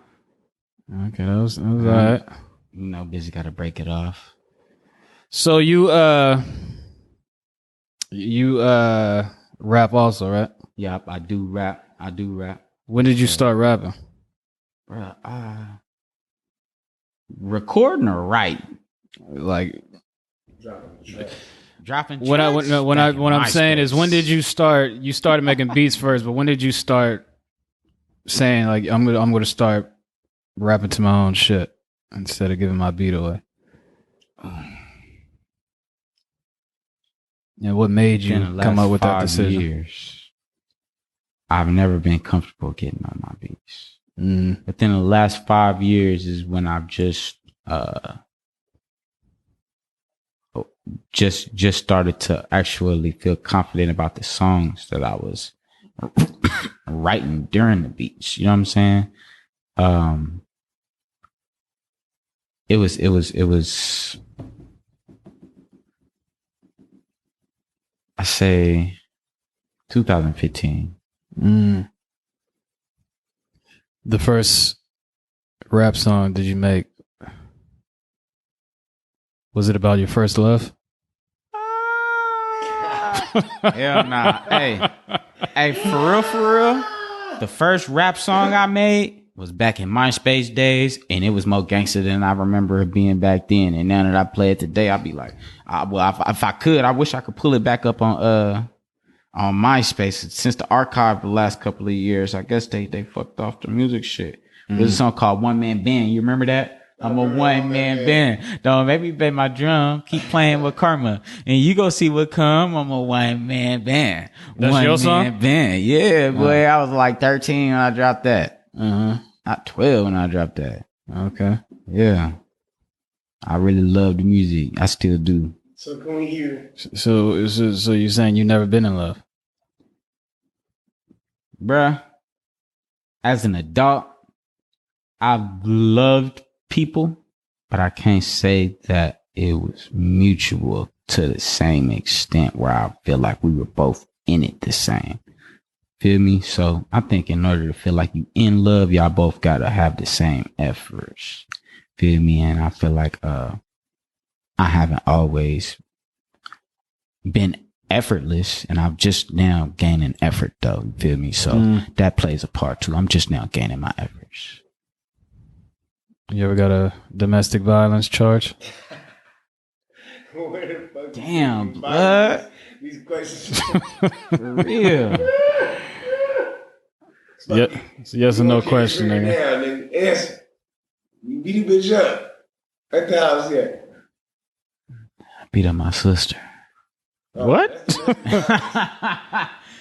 Okay, that was all right. You know, busy got to break it off. So you rap also, right? Yep, I do rap. When did you start rapping? Bruh, recording or writing? Like Dropping tracks? what I'm saying is, when did you start? You started making beats first, but when did you start saying like I'm gonna start rapping to my own shit instead of giving my beat away? And what made you come up with that decision? Years, I've never been comfortable getting on my beats. Within the last 5 years is when I've just started to actually feel confident about the songs that I was writing during the beats. You know what I'm saying? It was I say 2015. The first rap song did you make? Was it about your first love? Hell nah. Hey, for real. The first rap song I made was back in MySpace days, and it was more gangster than I remember it being back then. And now that I play it today, I'll be like, if I could, I wish I could pull it back up on MySpace. Since the archive the last couple of years, I guess they fucked off the music shit. There's a song called One Man Band. You remember that? I'm a one-man band. Don't make me play my drum. Keep playing with karma. And you go see what come. I'm a one-man band. That's your song? One-man band. Yeah, boy. I was like 13 when I dropped that. Not 12 when I dropped that. Okay. Yeah. I really love the music. I still do. So can we hear? So you're saying you never been in love? Bruh, as an adult, I've loved people, but I can't say that it was mutual to the same extent where I feel like we were both in it the same. Feel me? So I think in order to feel like you in love, y'all both gotta have the same efforts. Feel me? And I feel like I haven't always been effortless, and I'm just now gaining effort though. You feel me? So that plays a part too. I'm just now gaining my efforts. You ever got a domestic violence charge? Where the fuck Damn, blood. These questions. For real. Yeah, it's a yes or no question, nigga. Now, nigga. Answer. You beat a bitch up at the house yet? I beat up my sister. What?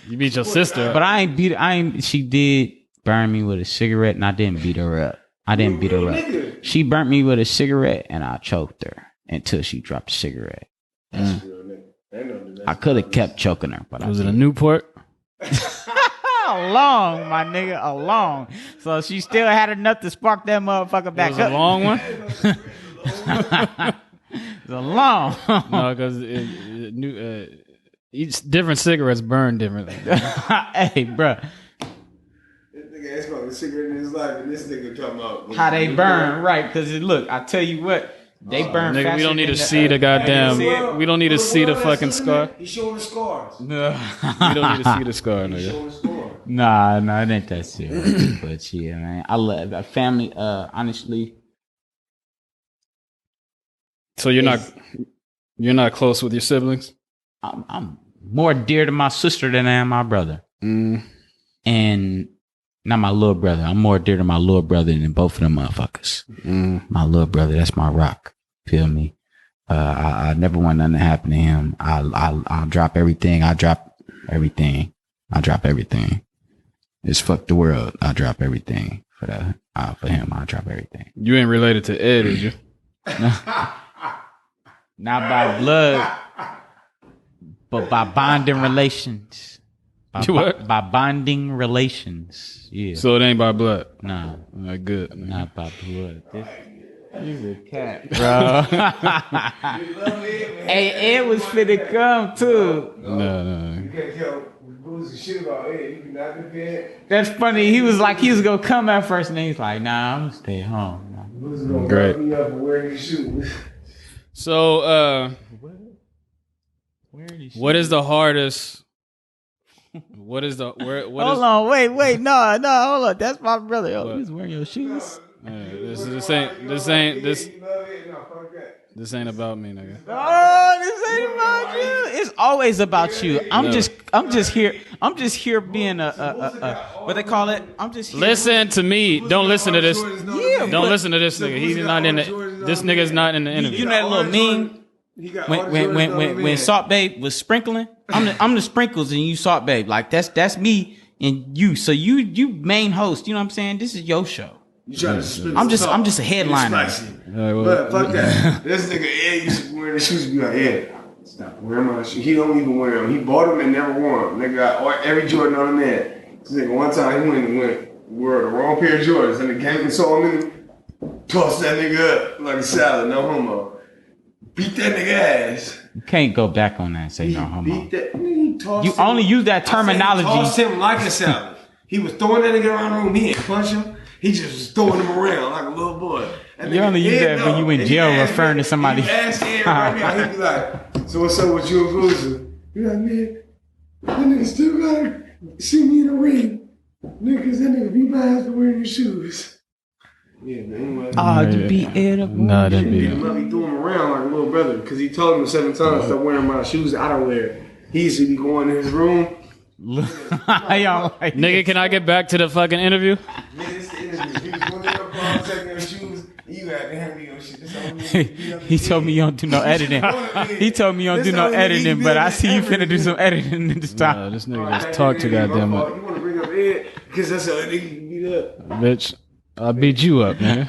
You beat your sister? But she did burn me with a cigarette, and I didn't beat her up. She burnt me with a cigarette, and I choked her until she dropped the cigarette. That's real, nigga. I could have kept choking her, but Was it a Newport? Long, my nigga, a long. So she still had enough to spark that motherfucker back up. A long one? It's a long. No, because each different cigarettes burn differently. Hey, bruh. This nigga ain't smoking a cigarette in his life, and this nigga talking about How they burn, right? Because look, I tell you what, they burn nigga, faster. we don't need to see the goddamn. We don't need to see the fucking scar. He's showing the scars. No. We don't need to see the scar, He's nigga. showing the scars. Nah, it ain't that serious. But yeah, man, I love that family. Honestly, So you're not close with your siblings? I'm more dear to my sister than I am my brother. And not my little brother. I'm more dear to my little brother than both of them motherfuckers. My little brother, that's my rock. Feel me? I never want nothing to happen to him. I'll drop everything. I drop everything. It's fuck the world. I drop everything for that. For him, I drop everything. You ain't related to Ed, is you? Not by blood, but by bonding relations. By bonding relations. Yeah. So it ain't by blood? Nah. Good. Not by blood. You a cat, bro. Hey, Ed was finna come too. No. You can't tell Boozy shit about Ed. You can not defend. That's funny. He was like, he was gonna come at first, and then he's like, nah, I'm gonna stay home. Boozy gonna Great. me up for wearing these shoes. So, what is the hardest? What is the where? What Hold on, wait, no, hold on. That's my brother. Oh, he's wearing your shoes. This ain't about me, nigga. Oh, this ain't about you. It's always about you. I'm just here being a what they call it. I'm just here. Listen to me. Don't listen to this. Yeah, Don't listen to this nigga. He's not in the. This nigga's not in the interview. You know that little meme when Salt Babe was sprinkling. I'm the sprinkles and you Salt Babe. Like that's me and you. So you main host. You know what I'm saying? This is your show. I'm just a headliner. But fuck that. This nigga Ed used to wear the shoes. Be like, Ed, stop wearing my shoes. He don't even wear them. He bought them and never wore them. Nigga got every Jordan on the net. This nigga one time he wore the wrong pair of Jordans and the came and saw him and tossed that nigga up like a salad. No homo. Beat that nigga ass. You can't go back on that and say no homo. Beat that nigga. You only use that terminology. He tossed him like a salad. He was throwing that nigga around the room. He didn't punch him. He just was throwing him around like a little boy. And you only use that when you in jail referring to somebody. He asked him right now. He'd be like, so what's up with you and Boozy? He like, man, that nigga still gotta see me in the ring. Niggas, that nigga beat my ass for wearing your shoes. Yeah, man. Anyway. Oh, you beat Ed up? Nah, that He threw him around like a little brother because he told him 7 times, stop wearing my shoes. I don't wear it. He used to be going in his room. Nigga, can I get back to the fucking interview? Nigga, it's the interview. He was going to your car, taking your shoes. You had to hand me your shit. He told me you don't do no editing. He told me you don't do no editing, but I see you finna do some editing this time. No, this nigga just talk too goddamn much. You want to bring up Ed because that's how nigga can beat up. Bitch, I beat you up, nigga.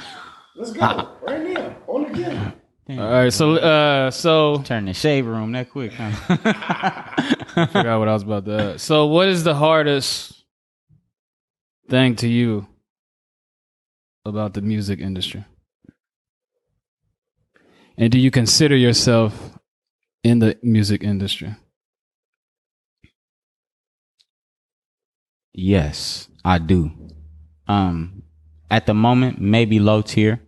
Let's go right now on the camera. All right, so Turn the shave room that quick, huh? I forgot what I was about to ask. So what is the hardest thing to you about the music industry? And do you consider yourself in the music industry? Yes, I do. At the moment, maybe low tier.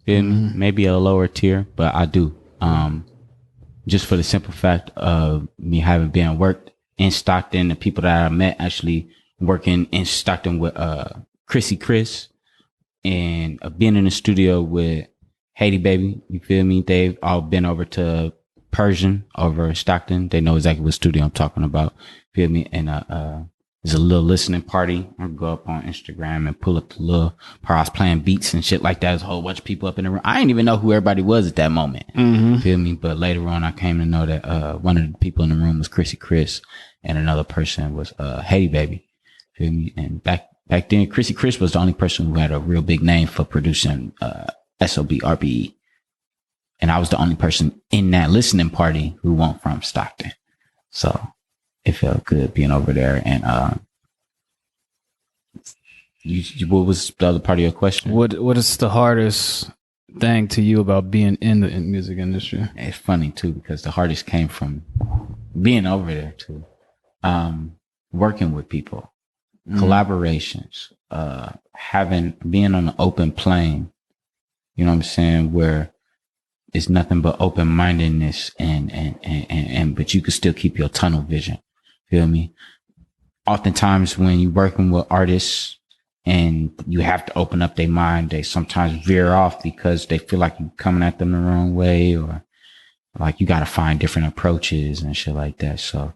Maybe a lower tier, but I do. Just for the simple fact of me having been worked in Stockton, the people that I met actually working in Stockton with Chrissy Chris and being in the studio with Haiti Baby, you feel me? They've all been over to Persian over in Stockton. They know exactly what studio I'm talking about. Feel me? And there's a little listening party. I'll go up on Instagram and pull up the little part I was playing beats and shit like that. There's a whole bunch of people up in the room. I didn't even know who everybody was at that moment. Feel me? But later on, I came to know that one of the people in the room was Chrissy Chris and another person was Haiti Baby. Feel me? And back then, Chrissy Chris was the only person who had a real big name for producing SOB RBE. And I was the only person in that listening party who went from Stockton. So it felt good being over there. And what was the other part of your question? What is the hardest thing to you about being in the music industry? It's funny too, because the hardest came from being over there too. Working with people, collaborations, being on an open plane, you know what I'm saying, where it's nothing but open-mindedness and but you can still keep your tunnel vision. Feel me? Oftentimes when you're working with artists and you have to open up their mind, they sometimes veer off because they feel like you're coming at them the wrong way, or like you got to find different approaches and shit like that. So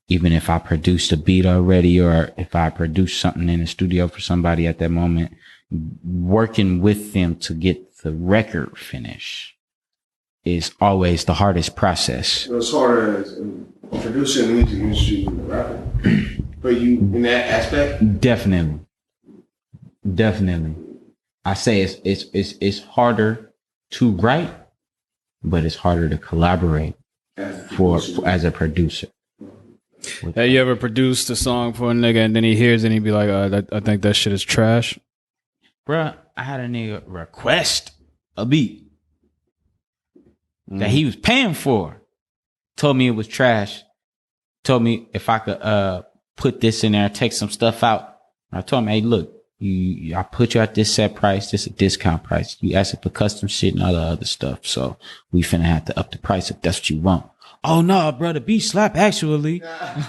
even if I produced a beat already, or if I produced something in the studio for somebody at that moment, working with them to get the record finished is always the hardest process. It's harder as producing the music industry than the rapper. For you in that aspect? Definitely. I say it's harder to write, but it's harder to collaborate as a producer. Have you ever produced a song for a nigga and then he hears it and he be like, I think that shit is trash? Bruh, I had a nigga request a beat that he was paying for. Told me it was trash. Told me if I could put this in there, take some stuff out. I told him, hey, look, I put you at this set price. This is a discount price. You asked for custom shit and all the other stuff. So we finna have to up the price if that's what you want. Oh no, bro, the beat slap actually.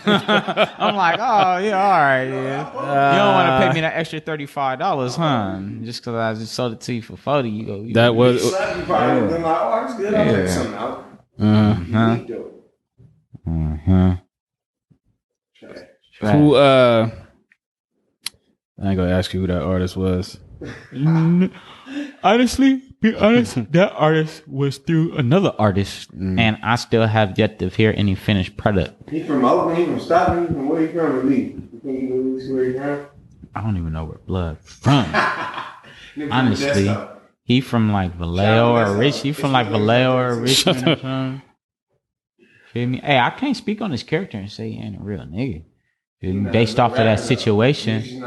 I'm like, oh yeah, all right, yeah. You don't want to pay me that extra $35, huh? Just because I just sold it to you for 40, you go. That was. Slap, you probably been like, oh, that's good. I'll take something out. Who? I ain't gonna ask you who that artist was. Honestly, be honest, that artist was through another artist, and I still have yet to hear any finished product. He from Oakland, he from Stockton, he from where he from, or Lee? You think he knows where he from? I don't even know where Blood from. Honestly, he from like Vallejo or Rich. He from like Vallejo or Richmond or something. Feel me? Hey, I can't speak on his character and say he ain't a real nigga. Based off of that situation,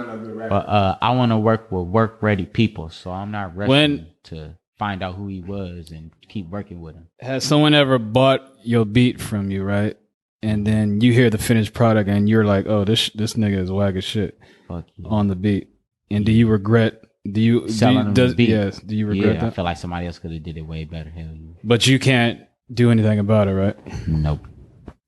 but I want to work with work-ready people, so I'm not rushing to find out who he was and keep working with him. Has someone ever bought your beat from you, right? And then you hear the finished product and you're like, oh, this nigga is whack as shit on the beat. And do you regret? Do you regret that? I feel like somebody else could have did it way better. Hell yeah. But you can't do anything about it, right? Nope.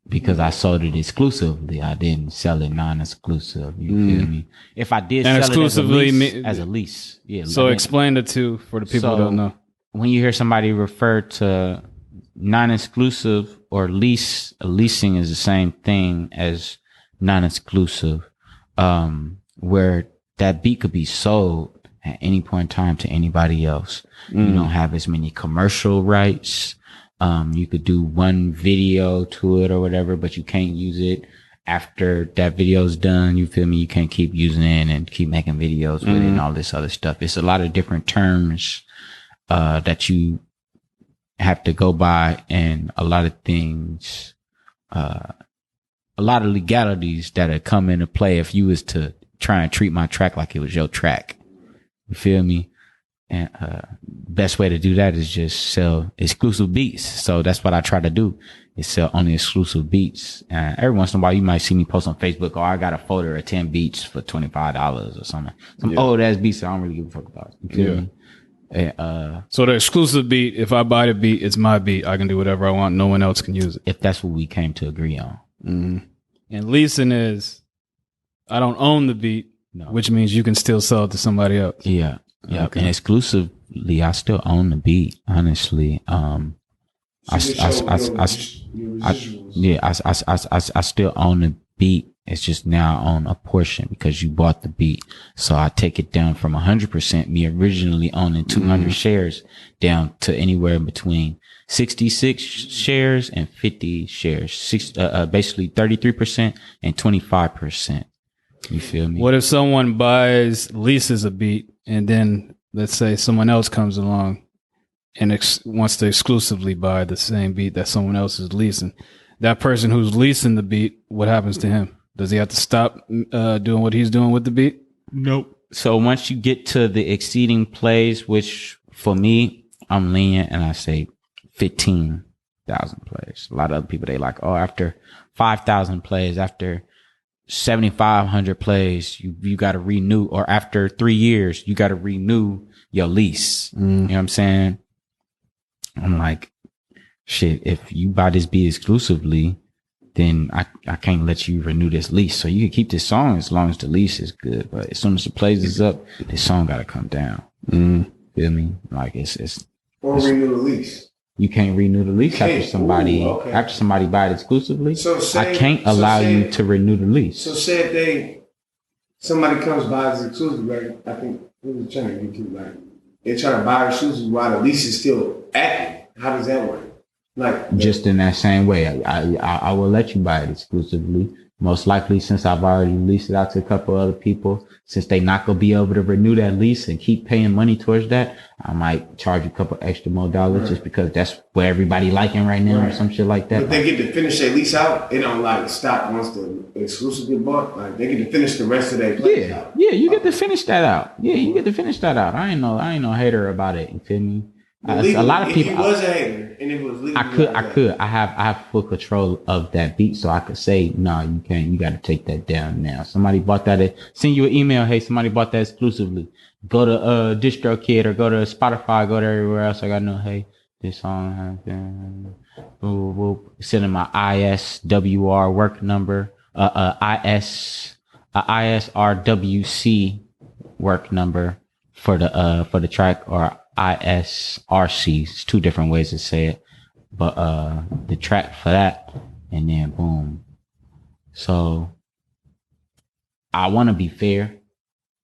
Because I sold it exclusively. I didn't sell it non-exclusive. You feel me? If I did sell exclusively it as a lease. Yeah. So explain the two for the people who don't know. When you hear somebody refer to non-exclusive or leasing is the same thing as non-exclusive, where that beat could be sold at any point in time to anybody else. You don't have as many commercial rights. You could do one video to it or whatever, but you can't use it after that video's done. You feel me? You can't keep using it and keep making videos with it and all this other stuff. It's a lot of different terms, that you have to go by, and a lot of things, a lot of legalities that are come into play if you was to try and treat my track like it was your track. You feel me? And best way to do that is just sell exclusive beats. So that's what I try to do, is sell only exclusive beats. And every once in a while, you might see me post on Facebook, oh, I got a folder of 10 beats for $25 or something. Some old ass beats that I don't really give a fuck about. You feel me? And, so the exclusive beat, if I buy the beat, it's my beat. I can do whatever I want. No one else can use it. If that's what we came to agree on. And leasing is, I don't own the beat, which means you can still sell it to somebody else. Yeah. Yeah, okay. And exclusively, I still own the beat. Honestly, I still own the beat. It's just now I own a portion because you bought the beat. So I take it down from 100%, me originally owning 200 shares, down to anywhere between 66 shares and 50 shares. Basically 33% and 25%. You feel me? What if someone leases a beat, and then let's say someone else comes along and wants to exclusively buy the same beat that someone else is leasing? That person who's leasing the beat, what happens to him? Does he have to stop doing what he's doing with the beat? Nope. So once you get to the exceeding plays, which for me, I'm lenient and I say 15,000 plays. A lot of other people, they like, oh, after 5,000 plays, after 7,500 plays, you got to renew, or after 3 years, you got to renew your lease. You know what I'm saying? I'm like, shit, if you buy this beat exclusively, then I can't let you renew this lease. So you can keep this song as long as the lease is good. But as soon as the plays is up, this song got to come down. Feel me? Like or renew the lease. You can't renew the lease after somebody buy it exclusively. So I can't allow you to renew the lease. So say if somebody comes buys it exclusively, like I think we were trying to get to, like they're trying to buy it exclusively while the lease is still active. How does that work? Like just in that same way, I will let you buy it exclusively. Most likely, since I've already leased it out to a couple other people, since they not gonna be able to renew that lease and keep paying money towards that, I might charge a couple extra more dollars just because that's what everybody liking right now or some shit like that. But they get to finish their lease out. They don't like stop once the exclusive get bought. Like they get to finish the rest of their plays out. Yeah, you get to finish that out. Yeah, you get to finish that out. I ain't no hater about it. You feel me? A lot of people. If he was a hater, and it was legally, I could. I have full control of that beat, so I could say, no, you can't. You got to take that down now. Somebody bought that. Send you an email. Hey, somebody bought that exclusively. Go to DistroKid or go to Spotify. Go to everywhere else. I got no. Hey, this song has been. Send them my ISWR work number. ISRWC work number for the track, or ISRC. It's two different ways to say it, but the track for that, and then boom. So I want to be fair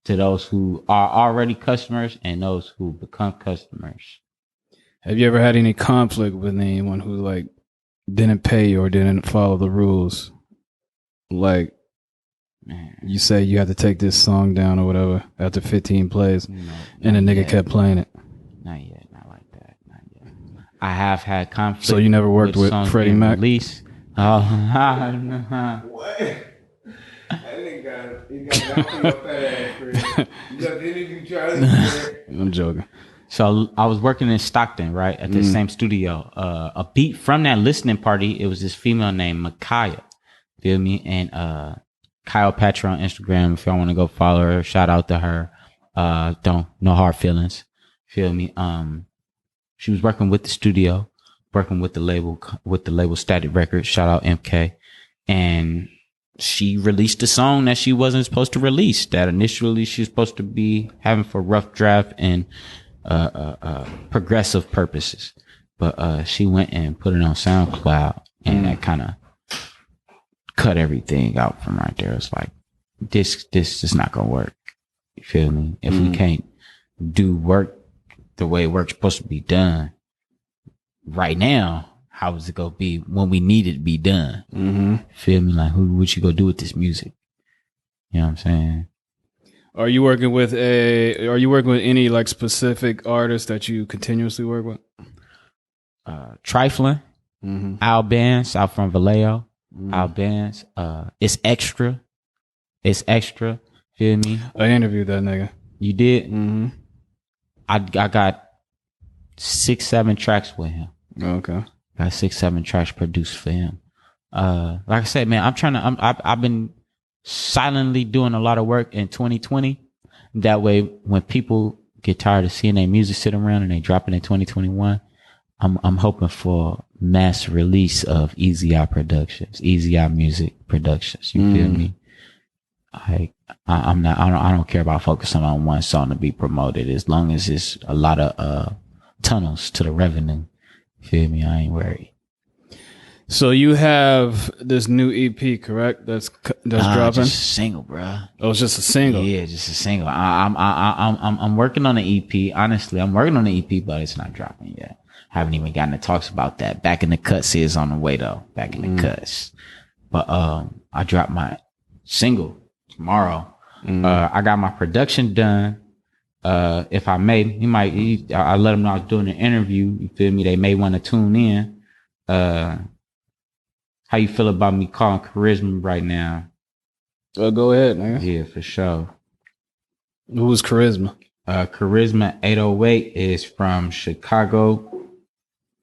to those who are already customers and those who become customers. Have you ever had any conflict with anyone who like didn't pay you or didn't follow the rules? Like, man, you say you had to take this song down or whatever after 15 plays, and the nigga kept playing it. Not yet, not like that, not yet. I have had conflict. So you never worked with Freddie Mac? Release. What? That nigga he got your fat ass, Chris. You got the interview, Charlie. I'm joking. So I was working in Stockton, right, at the same studio. A beat from that listening party, it was this female named Micaiah. Feel me? And Kyle Patra on Instagram, if y'all want to go follow her, shout out to her. No hard feelings. Feel me? She was working with the studio, working with the label Static Records, shout out MK. And she released a song that she wasn't supposed to release, that initially she was supposed to be having for rough draft and progressive purposes. But she went and put it on SoundCloud, and that kind of cut everything out from right there. It's like, this is not gonna work. You feel me? If we can't do work the way work's supposed to be done right now, how is it gonna be when we need it to be done? Feel me? Like, what you gonna do with this music? You know what I'm saying? Are you working with any like specific artists that you continuously work with? Trifling, Al Bands out from Vallejo. Al Bands. It's extra. Feel me? I interviewed that nigga. You did? I got 6-7 tracks with him. Okay. Got 6-7 tracks produced for him. Like I said, man, I've been silently doing a lot of work in 2020. That way, when people get tired of seeing their music sit around and they drop it in 2021, I'm hoping for mass release of Ezeye Productions, Ezeye Music Productions. You feel me? I don't care about focusing on one song to be promoted, as long as it's a lot of tunnels to the revenue. Feel me? I ain't worried. So you have this new EP, correct? That's dropping. Just a single, bro. Oh, it's just a single. Yeah, just a single. I'm working on the EP. Honestly, I'm working on the EP, but it's not dropping yet. Haven't even gotten to talks about that. Back in the Cuts is on the way though. Back in the Cuts. But I dropped my single tomorrow. I got my production done. If I may, I let him know I was doing an interview. You feel me? They may want to tune in. How you feel about me calling Charisma right now? Go ahead, nigga. Yeah, for sure. Who's Charisma? Charisma 808 is from Chicago.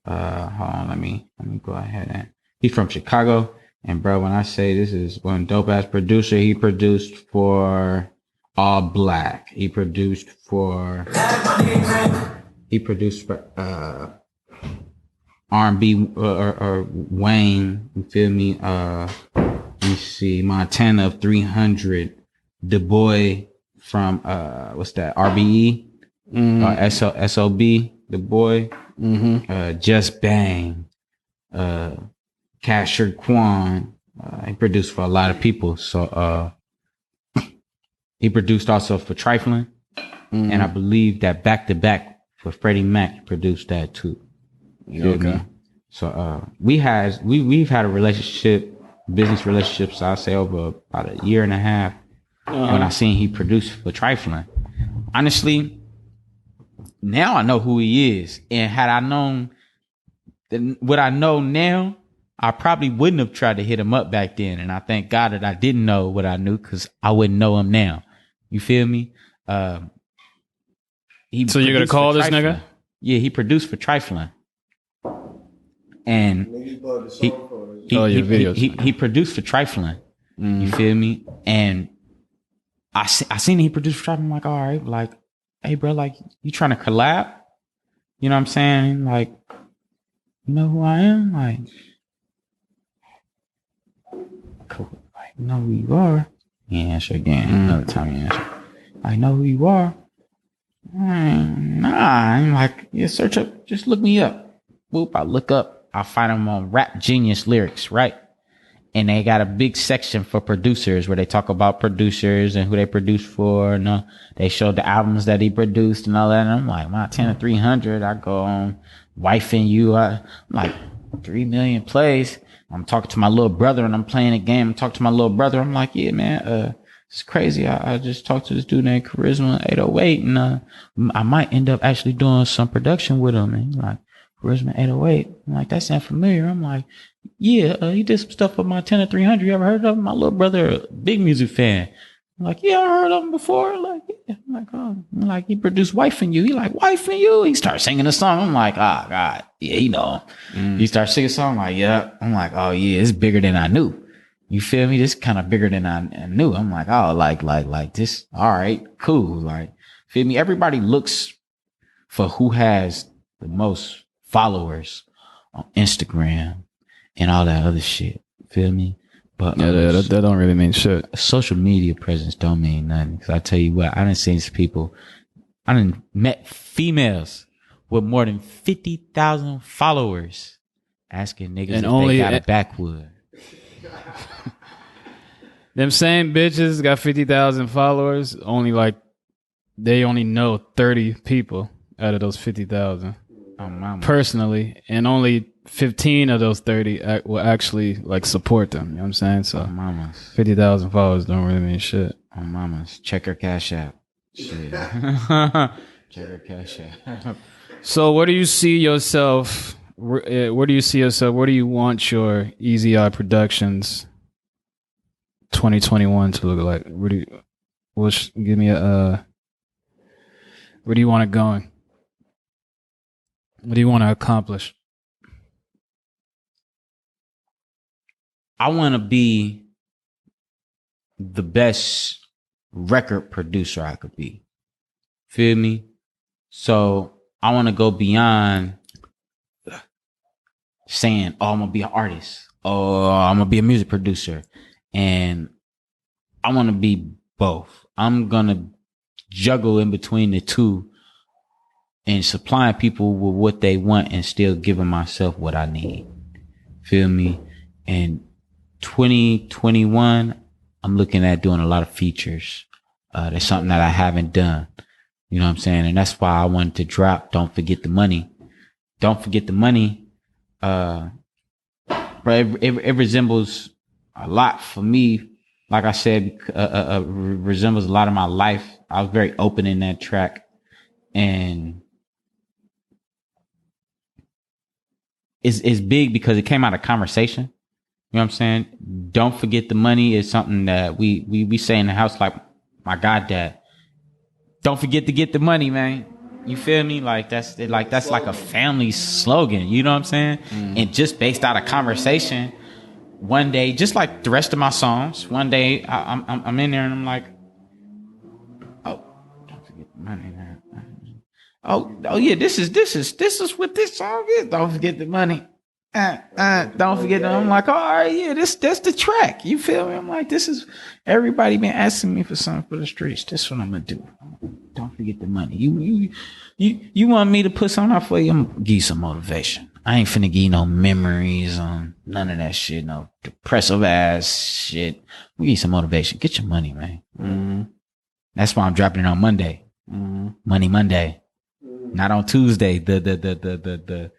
Hold on, let me go ahead and he's from Chicago. And bro, when I say this is one dope ass producer, he produced for All Black. He produced for R&B or Wayne. You feel me? Let me see, Montana of 300, the boy from what's that? RBE, SOB, the boy. Just Bang, Casher Quan. He produced for a lot of people. So he produced also for Trifling, and I believe that Back to Back for Freddie Mac, he produced that too. Okay. So we've had a relationship, business relationships, I'll say over about a year and a half. When I seen he produced for Trifling, honestly, now I know who he is. And had I known what I know now, I probably wouldn't have tried to hit him up back then. And I thank God that I didn't know what I knew, because I wouldn't know him now. You feel me? So you're gonna call this nigga? Yeah, he produced for Trifling. And he produced for Trifling. You feel me? And I seen he produced for Trifling. I'm like, all right, like, hey, bro, like, you trying to collab? You know what I'm saying? Like, you know who I am? Like, cool. Like, you know who you are? He answer again. Another time he answer. I know who you are. Nah, I'm like, yeah, search up, just look me up. Whoop, I look up, I find them on Rap Genius Lyrics, right? And they got a big section for producers where they talk about producers and who they produce for. And they showed the albums that he produced and all that. And I'm like, my 10 to 300, I go on Wife and You. I'm like, 3 million plays. I'm talking to my little brother and I'm playing a game. I'm talking to my little brother. I'm like, yeah, man, it's crazy. I just talked to this dude named Charisma 808 and I might end up actually doing some production with him. And he's like, Charisma 808. I'm like, that sounds familiar. I'm like, yeah, he did some stuff with my 10 to 300. You ever heard of him? My little brother, a big music fan. I'm like, yeah, I heard of him before. Like, yeah. I'm like, oh, I'm like, he produced Wife and You. He like, Wife and You. He started singing a song. I'm like, oh, God. Yeah, you know. He started singing a song. I'm like, yeah. I'm like, oh, yeah, it's bigger than I knew. You feel me? This kind of bigger than I knew. I'm like, oh, like this. All right, cool. Like, feel me? Everybody looks for who has the most followers on Instagram and all that other shit. Feel me? But yeah, that don't really mean shit. Social media presence don't mean nothing. Cause I tell you what, I done seen some people. I done met females with more than 50,000 followers asking niggas and if only they got a backwood. Them same bitches got 50,000 followers. They only know 30 people out of those 50,000 personally, and only 15 of those 30 will actually like support them. You know what I'm saying? So 50,000 followers don't really mean shit. Oh, mamas, check her Cash App. Shit. Check her Cash App. So, where do you see yourself? Where do you see yourself? Where do you want your Ezeye Productions 2021 to look like? Give me a where do you want it going? What do you want to accomplish? I want to be the best record producer I could be. Feel me? So I want to go beyond saying, oh, I'm going to be an artist. Oh, I'm going to be a music producer. And I want to be both. I'm going to juggle in between the two and supplying people with what they want and still giving myself what I need. Feel me? And 2021, I'm looking at doing a lot of features. That's something that I haven't done. You know what I'm saying? And that's why I wanted to drop Don't Forget the Money. Don't Forget the Money. But it resembles a lot for me. Like I said, resembles a lot of my life. I was very open in that track. And it's big because it came out of conversation. You know what I'm saying? Don't forget the money is something that we say in the house, like my goddad. Don't forget to get the money, man. You feel me? Like that's like a family slogan. You know what I'm saying? And just based out of conversation, one day, just like the rest of my songs, one day I'm in there and I'm like, oh, don't forget the money, man. Oh yeah, this is what this song is. Don't forget the money. Don't forget that. I'm like, all right, yeah, that's the track. You feel me? I'm like, this is everybody been asking me for something for the streets. This is what I'm gonna do. Don't forget the money. You want me to put something out for you? I'm gonna give you some motivation. I ain't finna give you no memories on none of that shit, no depressive ass shit. We need some motivation. Get your money, man. Mm-hmm. That's why I'm dropping it on Monday. Mm-hmm. Money Monday, not on Tuesday. The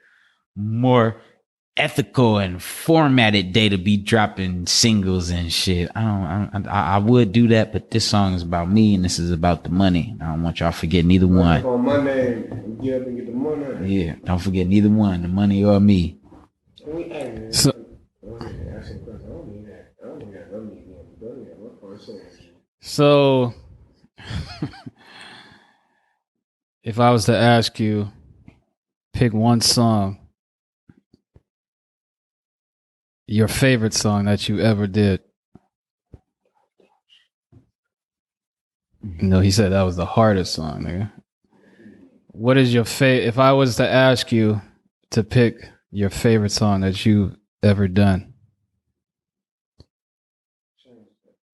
more ethical and formatted day to be dropping singles and shit. I would do that, but this song is about me and this is about the money. I don't want y'all to forget neither one. On Monday, get up and get the money. Yeah, don't forget neither one, the money or me. So if I was to ask you, pick one song, your favorite song that you ever did. No, he said that was the hardest song, nigga. What is your favorite? If I was to ask you to pick your favorite song that you've ever done,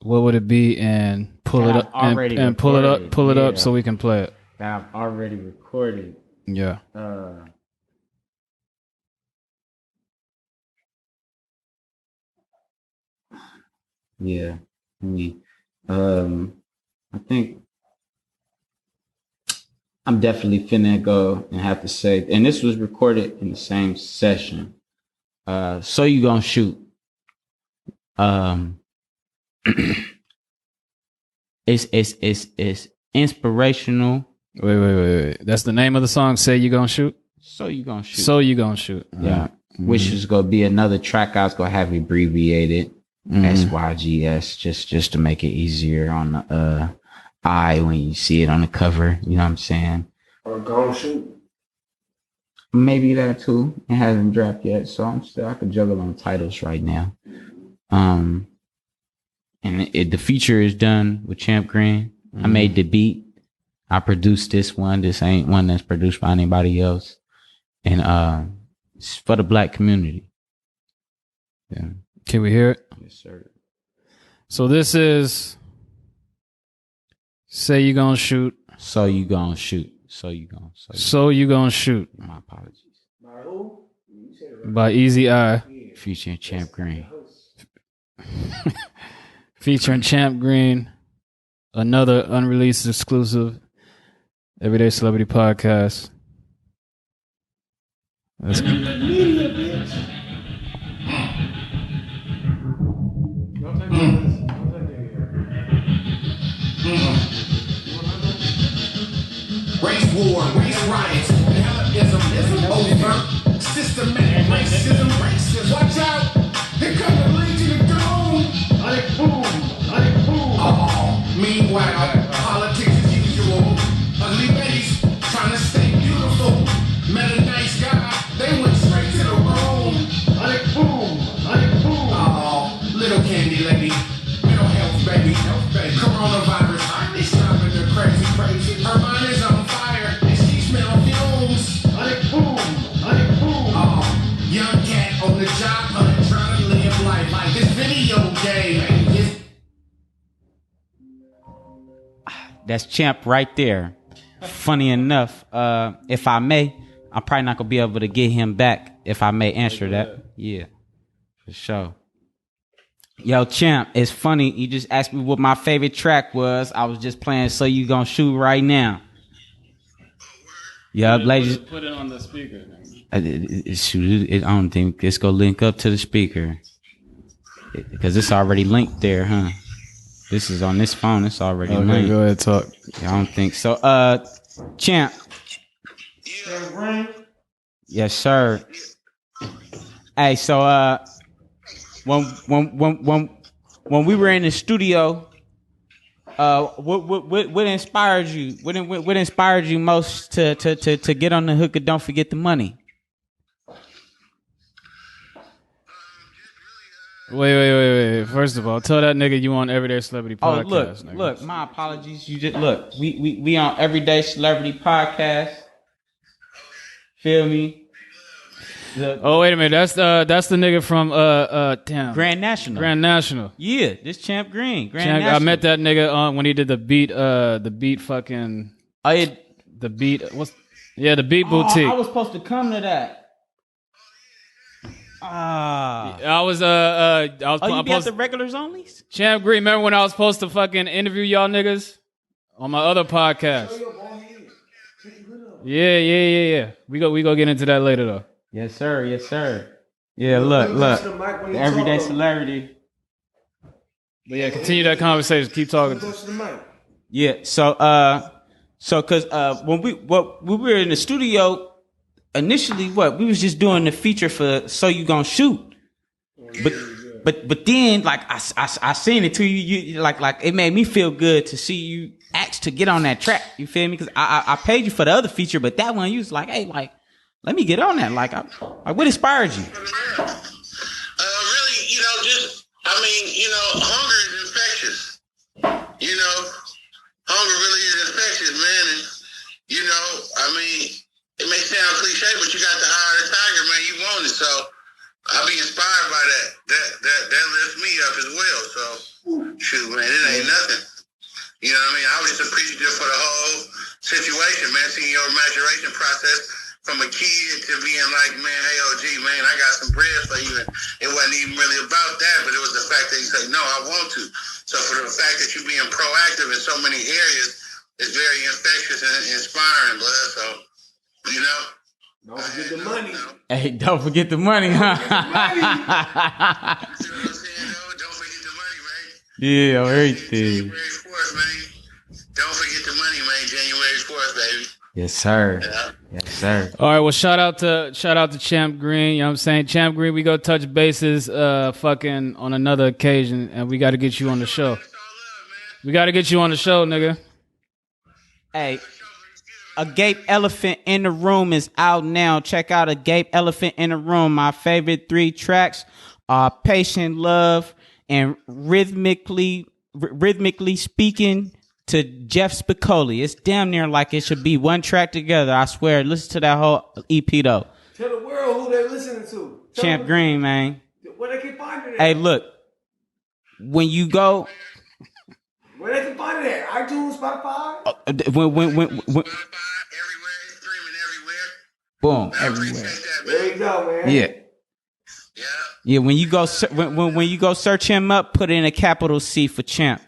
what would it be? And pull it up and pull it up so we can play it. That I've already recorded. Yeah. Yeah. I think I'm definitely finna go and have to say, and this was recorded in the same session. So You Gonna Shoot. It's inspirational. Wait. That's the name of the song. Say You Gonna Shoot. So You Gonna Shoot. So You Gonna Shoot. Yeah. Which is gonna be another track I was gonna have abbreviated SYGS just to make it easier on the eye when you see it on the cover. You know what I'm saying? Or Gonna Shoot. Maybe that too. It hasn't dropped yet, so I could juggle on titles right now. And the feature is done with Champ Green. I made the beat. I produced this one. This ain't one that's produced by anybody else. And it's for the Black community. Yeah. Can we hear it? Yes, sir. So this is Say You Gonna Shoot. So You Gonna Shoot. So You Gonna Shoot. My apologies. By who? By Ezeye. Featuring Champ Green. Featuring Champ Green. Another unreleased exclusive Everyday Celebrity Podcast. Let's go. Race war, race riots, Hellenism, over, systematic racism. Watch out, here comes the Legion of Doom. Boom. Oh, meanwhile, politics as usual. Ugly Betty's trying to stay beautiful. Met a nice guy, they went straight to the room. Boom. Oh, little candy lady, mental health baby. Coronavirus, they stopping the crazy. Her mind is on fire, and she smell fumes. Boom. Oh, young cat on the job hunt, trying to live life like this video game. That's Champ right there. Funny enough, if I may, I'm probably not gonna be able to get him back if I may answer that. Yeah, for sure. Yo, Champ, it's funny. You just asked me what my favorite track was. I was just playing So You Gonna Shoot right now. Yeah, ladies. Put it on the speaker. I don't think it's gonna link up to the speaker because it's already linked there, huh? This is on this phone. It's already linked. Go ahead, talk. Yeah, I don't think so. Champ. Yes, sir. Hey, so when we were in the studio, what inspired you? What inspired you most to get on the hook and Don't Forget the Money? Wait. First of all, tell that nigga you on Everyday Celebrity Podcast. Look, my apologies. You just look. We on Everyday Celebrity Podcast. Feel me? Oh, wait a minute. That's the nigga from damn Grand National. Grand National. Yeah, this Champ Green. National. I met that nigga when he did the beat fucking the beat the beat boutique. I was supposed to come to that. I was you be at the regulars only? Champ Green, remember when I was supposed to fucking interview y'all niggas on my other podcast? Yeah. We go get into that later though. Yes, sir. Yeah, look. The Everyday Celebrity. But yeah, continue that conversation. Keep talking. Yeah, so cause when we were in the studio initially, we was just doing the feature for So You Gonna Shoot. But then like I seen it to you like it made me feel good to see you ask to get on that track. You feel me? Cause I paid you for the other feature, but that one you was like, hey, like let me get on that. Like what inspired you? Really, hunger is infectious. Hunger really is infectious, man. And, it may sound cliche, but you got the eye of the tiger, man. You want it. So I'll be inspired by that. That lifts me up as well. So, shoot, man, it ain't nothing. You know what I mean? I was just appreciative for the whole situation, man. Seeing your maturation process from a kid to being like, man, hey, OG, man, I got some bread for you. And it wasn't even really about that, but it was the fact that you said, no, I want to. So for the fact that you being proactive in so many areas is very infectious and inspiring, blood. So, don't forget the money. Hey, don't forget the money, huh? You know what I'm saying, though? Don't forget the money, man. Yeah, everything. January 4th, man. Don't forget the money, man. January 4th, baby. Yes, sir. Yeah. Yes, sir. All right, well, shout out to Champ Green. You know what I'm saying? Champ Green, we go touch bases fucking on another occasion, and we got to get you on the show. We got to get you on the show, nigga. Hey, A Gape Elephant in the Room is out now. Check out A Gape Elephant in the Room. My favorite 3 tracks are Patient Love and Rhythmically Speaking to Jeff Spicoli. It's damn near like it should be one track together. I swear. Listen to that whole EP though. Tell the world who they listening to. Champ Green, man. Where they can find it at? Hey, look. When you go, Where they can find it at? iTunes, Spotify? when Spotify, everywhere, streaming everywhere. boom, I everywhere. appreciate that, man. There you go, man. Yeah. Yeah. Yeah, when you go when you go search him up, put in a capital C for Champ.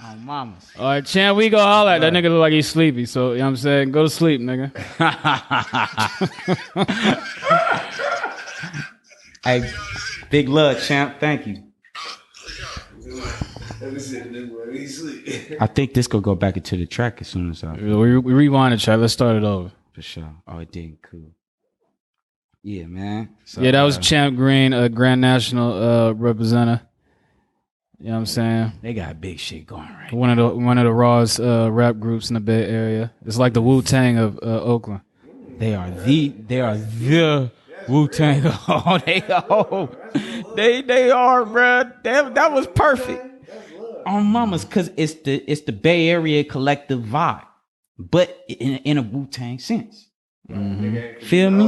Oh, mama. All right, Champ, we go holler at that nigga. Look like he's sleepy, so you know what I'm saying? Go to sleep, nigga. Hey, big love, Champ. Thank you. I think this could go back into the track as soon as We rewind it, chat. Let's start it over. for sure. Oh, it didn't. Cool. Yeah, man. So, Yeah, that was Champ Green, a Grand National representative. You know what I'm saying? They got big shit going right. One of the rawest rap groups in the Bay Area. It's like the Wu-Tang of Oakland. They are the Wu-Tang. Oh, they are, bruh. That was perfect. On mamas, cause it's the Bay Area collective vibe, but in a Wu-Tang sense. Mm-hmm. Feel me?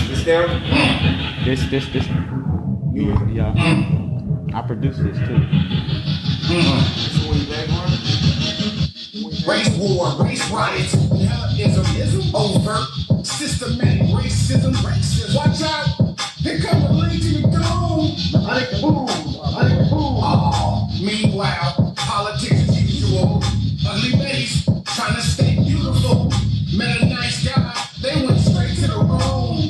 This down? This. Yeah. I produce this too. Race war, race riots, heliism, overt, systematic racism. Watch out, here come the Legion of Doom. Meanwhile, politics as usual. Ugly ladies trying to stay beautiful. Met a nice guy, they went straight to the room.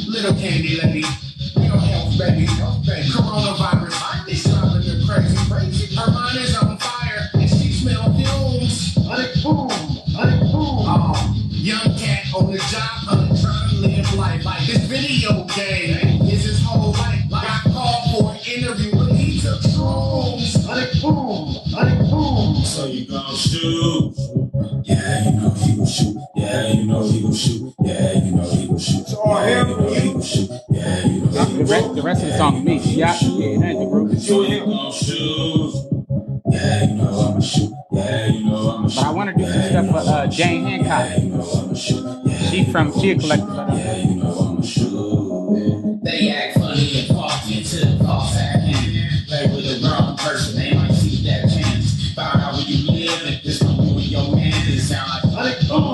Little candy lady, mental health baby, coronavirus, they sounding her crazy. Her mind is on fire, and she smell fumes. Young cat on the job, trying to live life like this video game. Is his whole life. Got called for an interview, but he took shrooms. So you gon' shoot? Yeah, you know he gon' shoot. Yeah, you know he gon' shoot. Yeah, you know he gon' shoot. Yeah, you know he gon' shoot. Yeah, you know he gon' shoot. The rest of the song is me. Yeah, it ain't the group. So you gon' shoot? Yeah, you know I'ma shoot. Yeah, you know I'ma shoot. But I want to do some stuff for Jane Hancock. Yeah, you know I'ma shoot. She a collective. Yeah, you know I'ma shoot. They act funny and faulty until the false happen. Play with the wrong person, they might see that chance. Find out where you live and this gon' ruin your man. It sound like boom.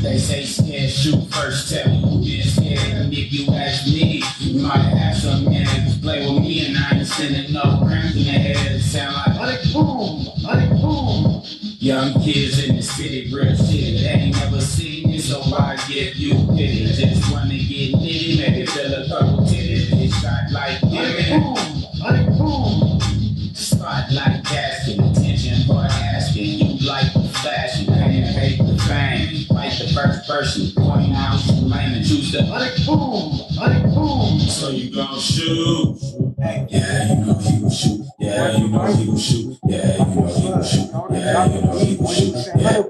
They say scared, shoot first, tell me who been scared. And if you ask me, you might have some man play with me and I ain't sending no cramps in the head. It sound like boom. Young kids in the city, real shit. They ain't never seen me, so I give you pity. Just wanna get nitty, maybe fill a couple titties. It's shot like giving. Spotlight casting, attention for asking. You like the flash, you can't hate the fame. Like the first person, point out you lame and choose the So you gon' shoot? Yeah, you know he gon' shoot. Yeah, you know know he will shoot. Yeah, you know he will shoot. Yeah, you know he will shoot. Yeah.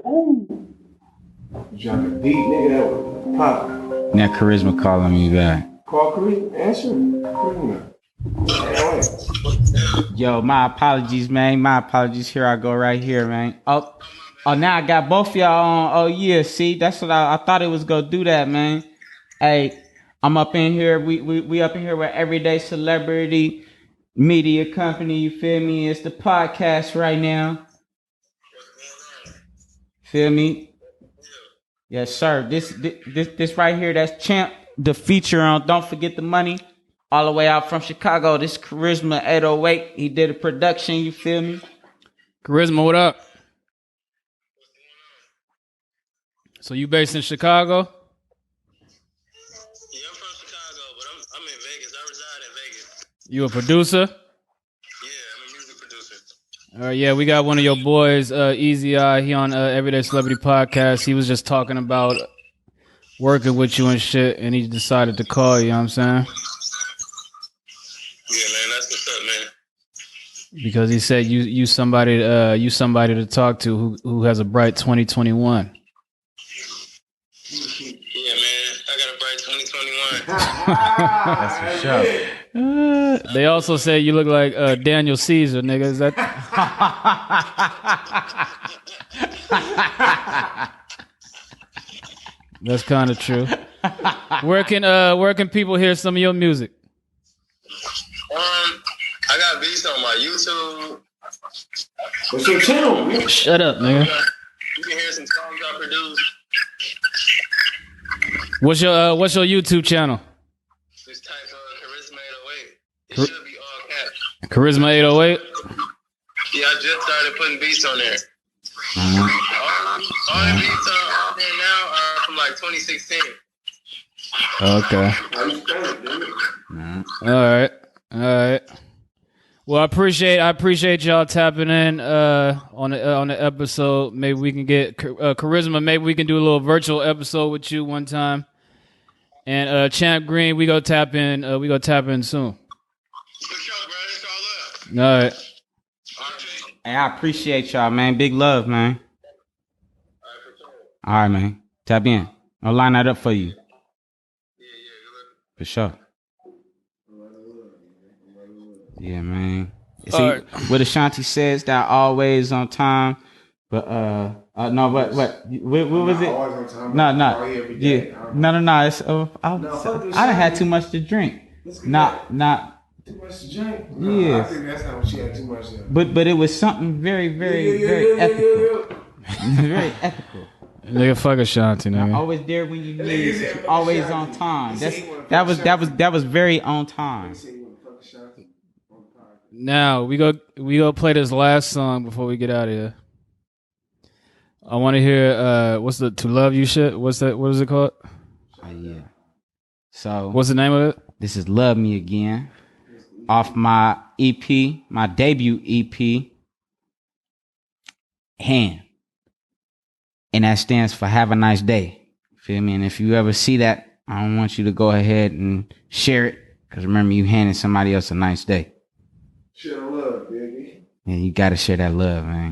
Drop a beat, nigga, that was pop. That Charisma calling me back. Call Charisma, answer. Charisma. Yo, my apologies, man. My apologies. Here I go right here, man. Oh, now I got both of y'all on. Oh, yeah, see? That's what I thought it was going to do that, man. Hey, I'm up in here. We up in here with Everyday Celebrity Media Company. You feel me? It's the podcast right now. Feel me? Yes, sir. This right here, that's Champ, the feature on Don't Forget the Money. All the way out from Chicago. This Charisma 808. He did a production, you feel me? Charisma, what up? So you based in Chicago? Yeah, I'm from Chicago, but I'm in Vegas. I reside in Vegas. You a producer? Yeah, I'm a music producer. Yeah, we got one of your boys, Ezeye. He on Everyday Celebrity Podcast. He was just talking about working with you and shit, and he decided to call you, you know what I'm saying? Yeah, man, that's what's up, man. Because he said you somebody to talk to who has a bright 2021. Yeah, man, I got a bright 2021. That's for sure. They also say you look like Daniel Caesar, nigga. Is that? That's kind of true. Where can people hear some of your music? I got beats on my YouTube. What's your channel, man? Shut up, nigga. You can hear some songs I produced. What's your YouTube channel? Just type Charisma 808. It should be all caps. Charisma 808. Yeah, I just started putting beats on there. Uh-huh. All the beats on there now are from like 2016. Okay. All right. Well, I appreciate y'all tapping in on the episode. Maybe we can get Charisma. Maybe we can do a little virtual episode with you one time. And Champ Green, we go tap in. We go tap in soon. For sure, bro. It's all up. All right. Hey, I appreciate y'all, man. Big love, man. All right, man. Tap in. I'll line that up for you. For sure. Yeah, man. See, right. what Ashanti says, that always on time. But no, what was it? Always on time. No. Yeah. No. It's I done had too much to drink. Not too much to drink. Yeah. I think that's how she had too much. But it was something very ethical. Very ethical. Nigga, fuck Ashanti, nigga. Always there when you need it. Always on time. That was very on time. Now we go play this last song before we get out of here. I want to hear what's the To Love You shit? What is it called? Yeah. So what's the name of it? This is Love Me Again, off my EP, my debut EP, Hand. And that stands for Have a Nice Day. Feel me? And if you ever see that, I don't want you to go ahead and share it. Because remember, you handing somebody else a nice day. Share love, baby. Yeah, you got to share that love, man.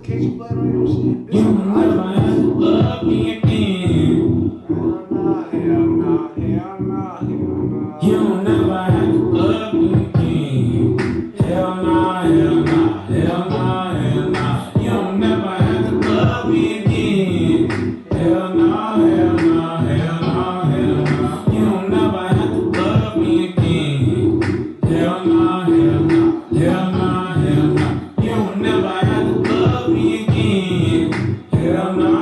You never have to love me again. You don't never have to love me again. Hell nah. You don't never have to love me again. Hell nah. You don't never have to love me again. Hell nah. You don't never have to love me again. Hell nah.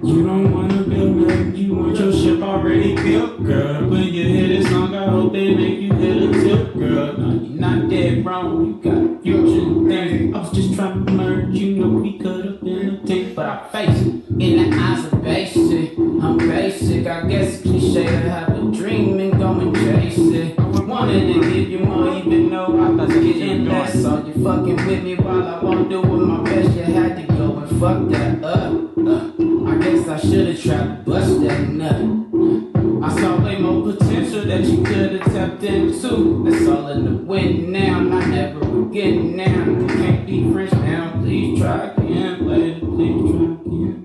You don't wanna build nothing, you want your ship already built, girl. When you hear this song, I hope they make you hit a tip, girl. No, you're not dead wrong, you got future things. I was just trying to merge, you know we could've been a thing, but I face it. In the eyes of basic, I'm basic. I guess it's cliche to have a dream and go and chase it. Wanted to give you more even though I was getting less. So you fucking with me while I won't do with my best. You had to go and fuck that up. I guess I should've tried to bust that nut. I saw way that you could have tapped into. That's all in the wind now, and I never again now. You can't be French now, please try again, lady, please try again.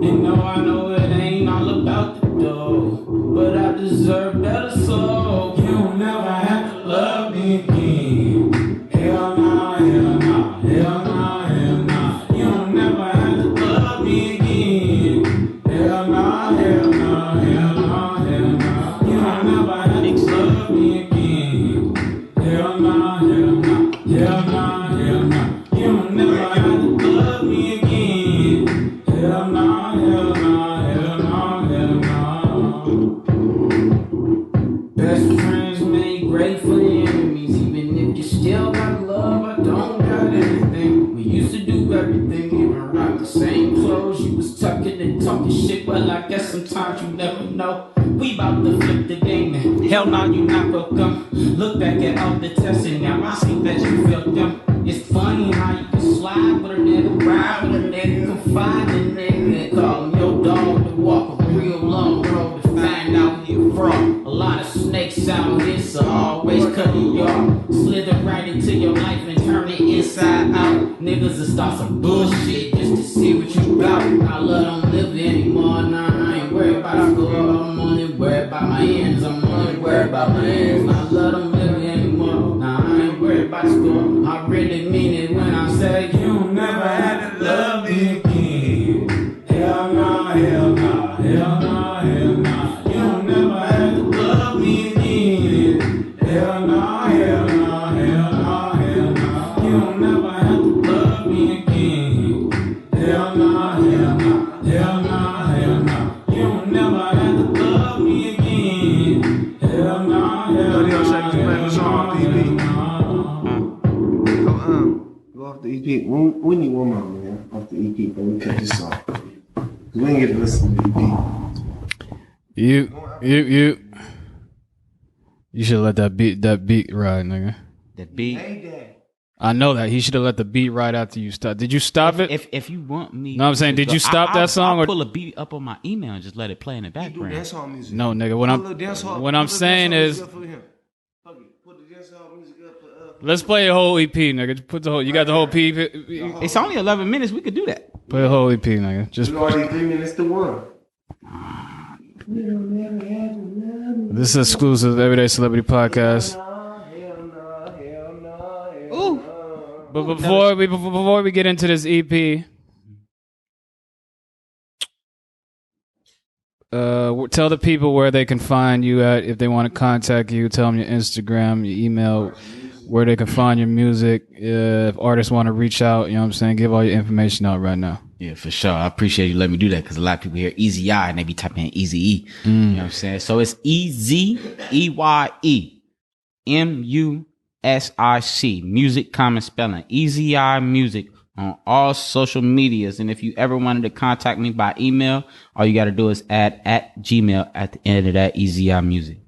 And no, I know it ain't all about the dough, but I deserve better, so you'll never have to love me again. Hell nah, hell nah, hell nah, hell nah. You'll never have to love me again. Hell nah, hell nah, hell nah, hell nah. You'll never have to love me again. Hell nah, hell nah, hell nah, hell nah. You'll never have to love me again. Hell nah, hell nah, hell nah, hell nah. Best friends made great for enemies. Even if you still got love, I don't got anything. We used to do everything, even rock the same clothes. You was tucking and talking shit, well I guess sometimes you never know. We bout to flip the game and hell nah, you not welcome. Look back at all the tests and now I see that you felt them. It's funny how you can slide with a nigga, ride with a nigga, confide in a nigga, call him your dog to walk a real long road to find out who you're from. A lot of snakes out here, so always cut the yard. Slither right into your life and turn it inside out. Niggas will start some bullshit just to see what you about. I love don't live anymore, nah, I ain't worried about score. I'm only worried about my ends, I'm only worried about my ends. I love don't live anymore, nah, I ain't worried about score. I really mean it when I say you'll never have to love me again. Hell nah, hell nah, hell nah, hell nah. You'll never have to love me again. Hell nah, hell nah, hell nah, hell nah. You'll never have to love me again. Hell nah, hell nah, hell nah, hell nah. You'll never have to love me again. Hell nah, hell nah, hell nah. Go off the EP. We need one more, man. Off the EP, before we cut this off. We ain't get to listen to the EP. You should let that beat ride, nigga. That beat. I know that. He should have let the beat ride after you stop. Did you stop it? If you want me, no, I'm saying, did you stop that song? I'll pull a beat up on my email and just let it play in the background. No, nigga. What I'm saying is, let's play a whole EP, nigga. Put the whole. You got the whole EP. It's only 11 minutes. We could do that. Play a whole EP, nigga. Just. Already 3 minutes to one. This is exclusive Everyday Celebrity Podcast. Ooh. But before we get into this EP, tell the people where they can find you at if they want to contact you. Tell them your Instagram, your email, where they can find your music. If artists want to reach out, you know what I'm saying? Give all your information out right now. Yeah, for sure. I appreciate you letting me do that because a lot of people hear Ezeye and they be typing in Eazy-E. You know what I'm saying? So it's Ezeye, Music, music, common spelling. Ezeye Music on all social medias. And if you ever wanted to contact me by email, all you got to do is add at Gmail at the end of that Ezeye Music.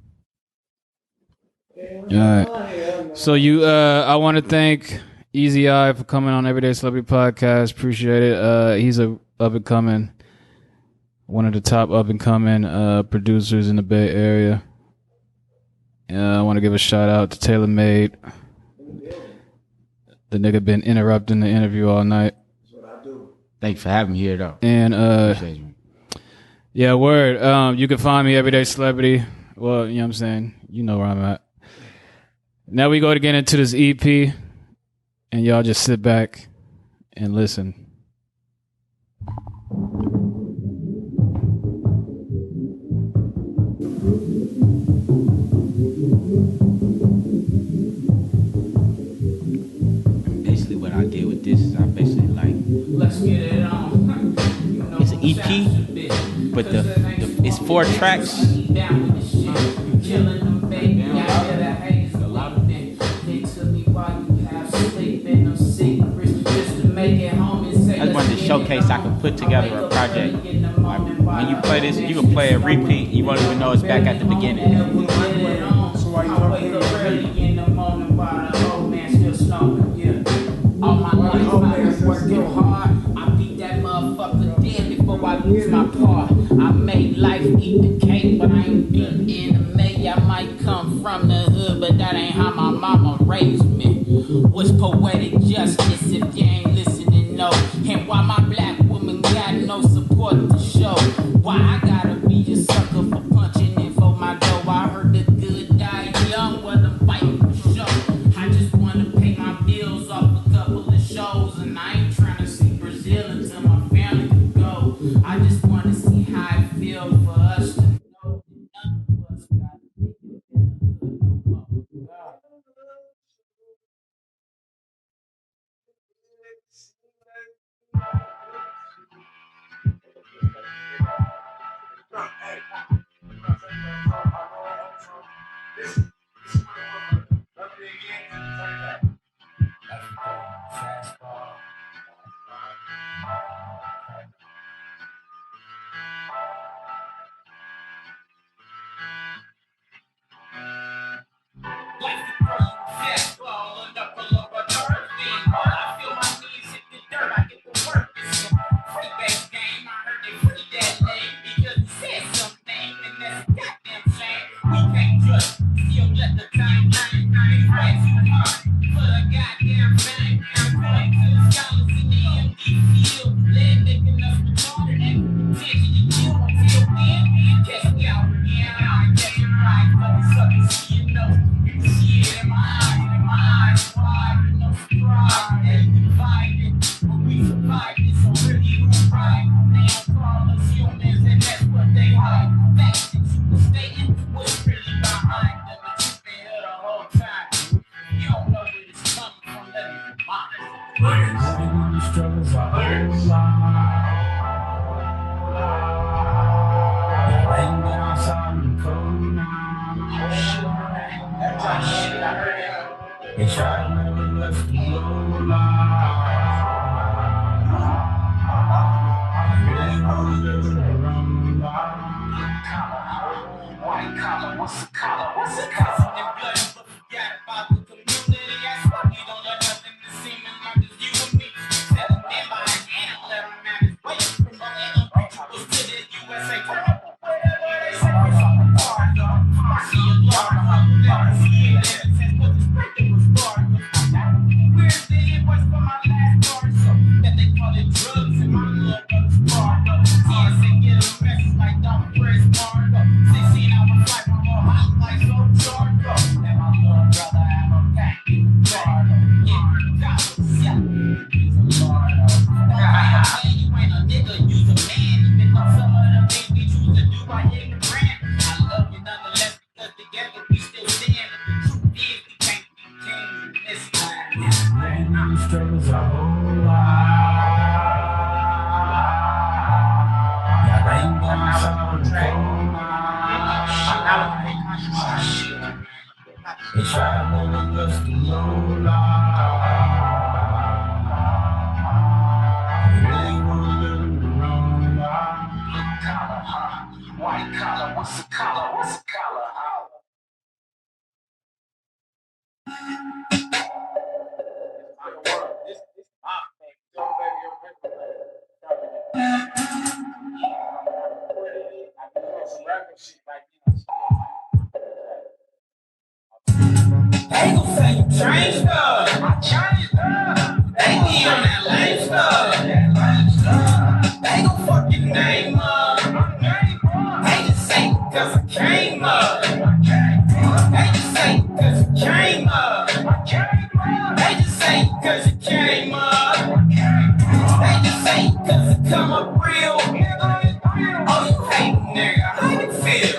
All right. So I want to thank Ezeye for coming on Everyday Celebrity Podcast. Appreciate it. He's one of the top up and coming producers in the Bay Area. I want to give a shout out to Taylor Made. The nigga been interrupting the interview all night. That's what I do. Thanks for having me here, though. And Appreciate you. yeah, word. You can find me Everyday Celebrity. Well, you know what I'm saying. You know where I'm at. Now we go to get into this EP, and y'all just sit back and listen. Basically, what I did with this is I basically Let's get it on. it's an EP, but it's 4 tracks. I just wanted to showcase I could put together a project. Like, when you play this, you can play a repeat. You won't even know it's back at the beginning. So why you talking early in the morning while the old man still snoring? Yeah. All my life I've been working hard. I beat that motherfucker dead before I lose my part. I made life eat the cake, but I ain't screaming. What's poetic justice if you ain't listening, no? And why my black woman got no support to show? Why I gotta be a sucker for punching in for my dough? I heard the good die young, well I'm fighting for sure. I just wanna pay my bills off a couple of shows, and I ain't trying to see Brazil until my family can go. I just wanna see how it feel for us to know that none of us gotta make it better no more. Like the first fastball, a knuckle of a turf thing. I feel my knees hit the dirt, I get the work. It's a free base game. I heard they free that name because he said something, and that's a goddamn shame. We can't just still let the time rain. It's way too hard for the goddamn fame. I'm going to the scholars in the MD field, led making us retarded and potentially kill until then. Catch me out again, I get it right, but it's up to see you know. See it in my eyes wide, no surprise, they divided, but we survived it, so really who's right? They don't call us humans, and that's what they hide. Facts that you were stating was really behind them, but you've been here the whole time. You don't know where it's coming from, let me remind you. The struggles are ain't been outside in the cold now. They try to never let the blow lie. Really wanna live in the wrong life. White collar, what's a collar? What's a collar? And blood, but forgot about the community. That's why we don't let nothing to seem like it's you and me. Set a man by his hand, let him have his way. Promoting them rituals to the USA. Whatever they say, it's on the bar, though. I see a lot of them, never see it. But the breaking was hard. Where's the invoice for my last bar? So that they call it drugs in my blood, but it's bar. TSA get a message like don't press bar. 16-hour flight, my more hot like so charged. And my little brother have a pack in the car. Yeah, God was selling. He's a lord. You ain't a nigga, you's a man. Even though some of the things we choose to do are ignorant. I love you nonetheless because together we still stand. The truth is we can't be kings in this time. Man, these struggles are whole life. Yeah, they ain't gonna solve the problem. They try to live us the low life. They really wanna live in the wrong life. Collar, huh? White collar, what's a collar? What's a collar, huh? They gon' say you changed up. I changed up. They be on that lame stuff. They gon' fuck your name up. They just say cause I came up. They just say cause you came up. They just say cause you came up. They just say cause it come up real. Oh, you hate nigga, how you feel?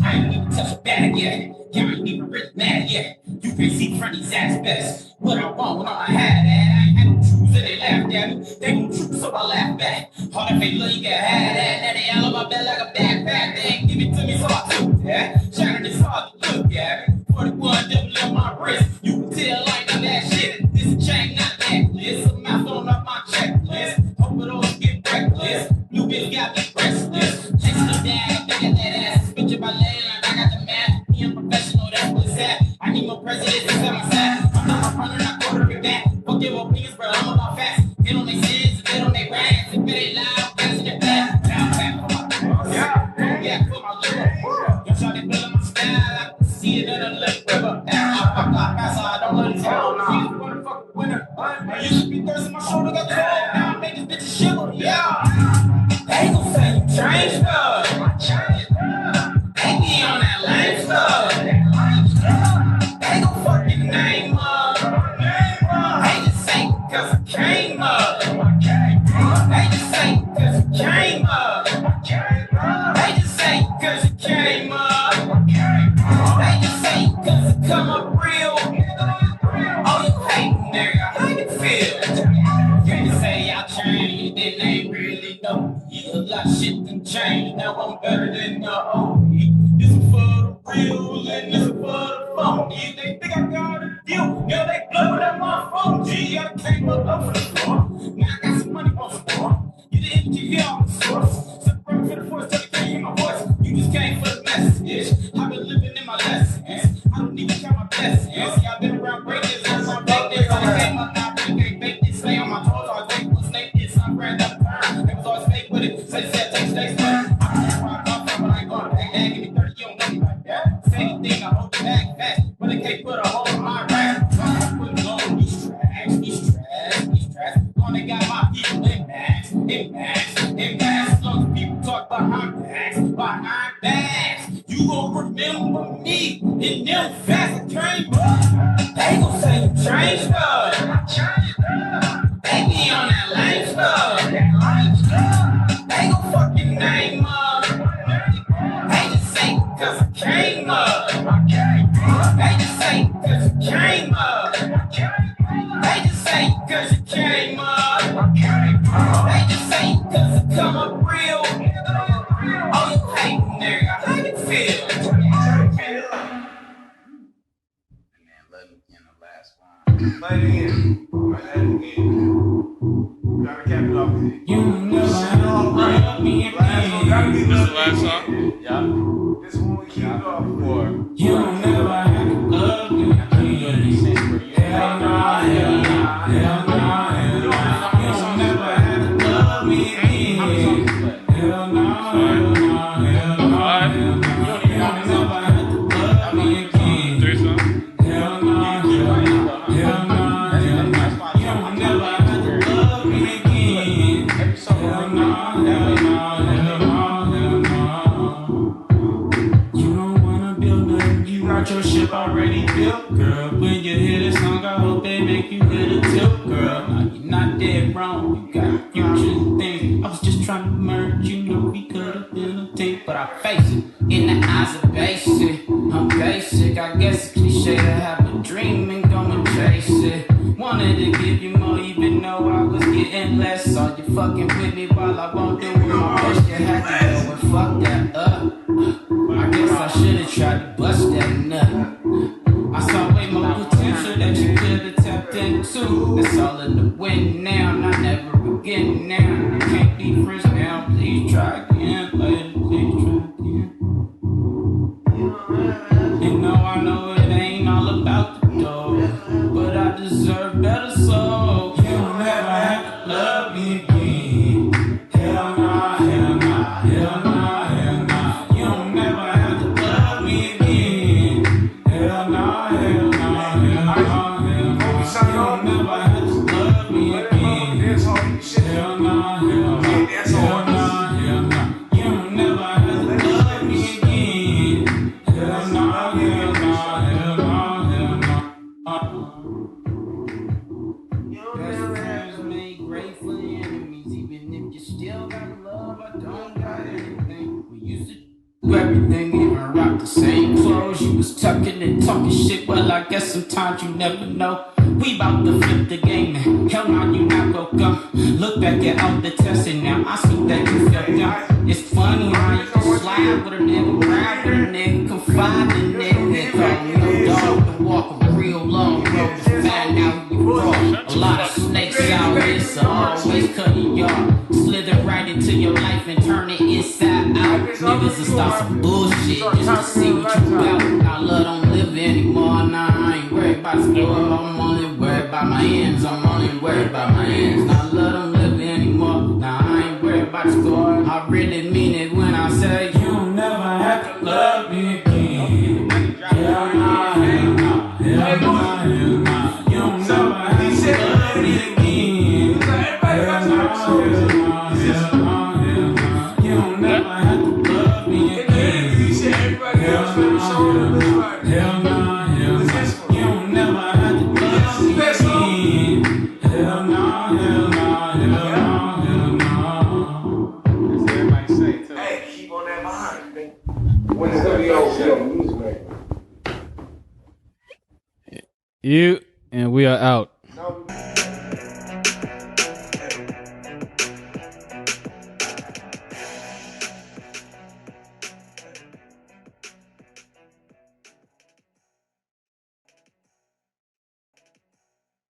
I ain't even touch a bag yet. You ain't even rich mad yet. You can see from these aspects what I want when I had that. I ain't had no truths and they laughed at me. They gon' truth, so I laugh back. Hard if they look, you can have that. Now they all on my bed like a backpack. They ain't give it to me, so I took that. Shining is hard to look at. 41 double on my wrist. You can tell I ain't done that shit. This a chain, not necklace. A mouth on up my checklist. Hope it all get reckless. New bitch got me restless. Chasing the dad, back at that ass. Bitch in my lane like I got the math. Me, I'm professional, that's what's that. I need more presidents inside my sack. I'm not a runner, I quarter it back. Fuck your opinions, bro, I'm about facts. Get on their sins, get on their rags. If it ain't loud, guys in their back. Down back for my girls. Yeah, for my little. Y'all try to build my style. I can see it in a little river. I fuck like I don't let it hell no. She's a motherfucking winner. I used to be thirsty, my shoulder got cold. Now I make this bitch a shiver. Yeah. They gon' say you changed up. They be on that lame stuff. They gon' fuck your name up. They just say cause I came up. They just say cause you came up. They just say cause you came up. They just say cause it come up real. Oh, you hate nigga, how you feel? You just say I changed, then they really know. A lot of shit done changed, now I'm better than the old. This is for the real and this is for the phone. They think I got a deal, yeah, they blowed up my phone. Gee, I came up for the floor. Now I got some money on the floor. You didn't hear on the source. Separate for the force, till you can't hear my voice. You just came for the message. I've been living in my lessons. I don't even count my blessings. See, I've been around breakers and some breakers. I came up now, really can't fake this. Stay on my toes, I think what's snake is. I'm ran down the turn. They was always fake with it. Say, take steaks, man. I don't know where I come from, but I ain't going. Hey, give me 30, you don't know me like that. Say anything, I hold you back fast. But they can't put a hole in my rap. I'm putting on these tracks. Gonna got my people in max. As long as people talk behind backs. You gon' remember me in them fast I came up. They gon' say you changed up. They be on that lame stuff. They gon' fuck your name up. They just say cause I came up. They just say cause you came up. They just say cause you came up. They just say cause it come up real. Oh, you hate nigga, how you feel? Play it again. Gotta cap it off. You never love me again. This This the last song? Yeah. This one we keep it off. You never have to love me again. Hell nah, hell nah, hell nah, hell nah. You never have to love me again. Hell nah, hell nah, hell nah, hell nah. You never have to love me again. 3 songs? Hell nah, hell nah, hell nah, hell nah. You never have to love me again. Hell nah, hell nah, hell nah, hell nah. You don't wanna build nothing, you got your ship already built, girl. When you hear this song, I hope they make you hit a tilt, girl. Now you're not dead wrong, you got future things. I was just trying to merge, you know we could've been a team, but I face it. In the eyes of basic, I'm basic. I guess it's cliche to have a dream and go and chase it. Wanted to give you more, even though I was getting less. Saw you fucking with me while I won't do it. My best, you had to go and fuck that up. I guess I should've tried to bust that nut. I saw way more potential that you could've tapped into. It's all in the wind now, not never again now. You can't be friends now, please try again. Later, please try again. And no, I know it ain't all about the dough, but I deserve better, so You'll never have to love me again. Hell nah, hell nah, hell nah, hell nah. You'll never have to love me again. Hell nah, hell nah, hell nah, hell nah. You'll never have to love me again. Hell nah, hell nah, hell nah, hell nah. You'll never have to love me again. Hell nah, hell nah, hell nah, hell nah. best friends make grateful enemies. Even if you still got love, I don't got anything. We used to do everything, even rock the same clothes. You was tucking and talking shit, well, I guess sometimes you never know. We bout to flip the game now. Hell nah, you not welcome. Look back at all the testing now. I see that you felt down. It's funny how you can slide with a nigga, ride with a nigga, confide in a nigga, call me no dog and walk a real long road to find out who you are. A lot of snakes out here, so always cutting yard. Slither right into your life and turn it inside out. Niggas will start some bullshit just to see what you about. Now love don't live anymore. Nah, I ain't worried about the score. I'm only worried about my ends. I'm only worried about my ends. Now love don't live anymore. Nah, I ain't worried about the score. I really mean it when I say You'll never have to love me again. Hell nah, hell nah, hell nah, hell nah. hell no. You don't never have to love me again. Hell no. Everybody say too. Hey, keep on that behind, man. When it's gonna be over, music, man. You and we are out.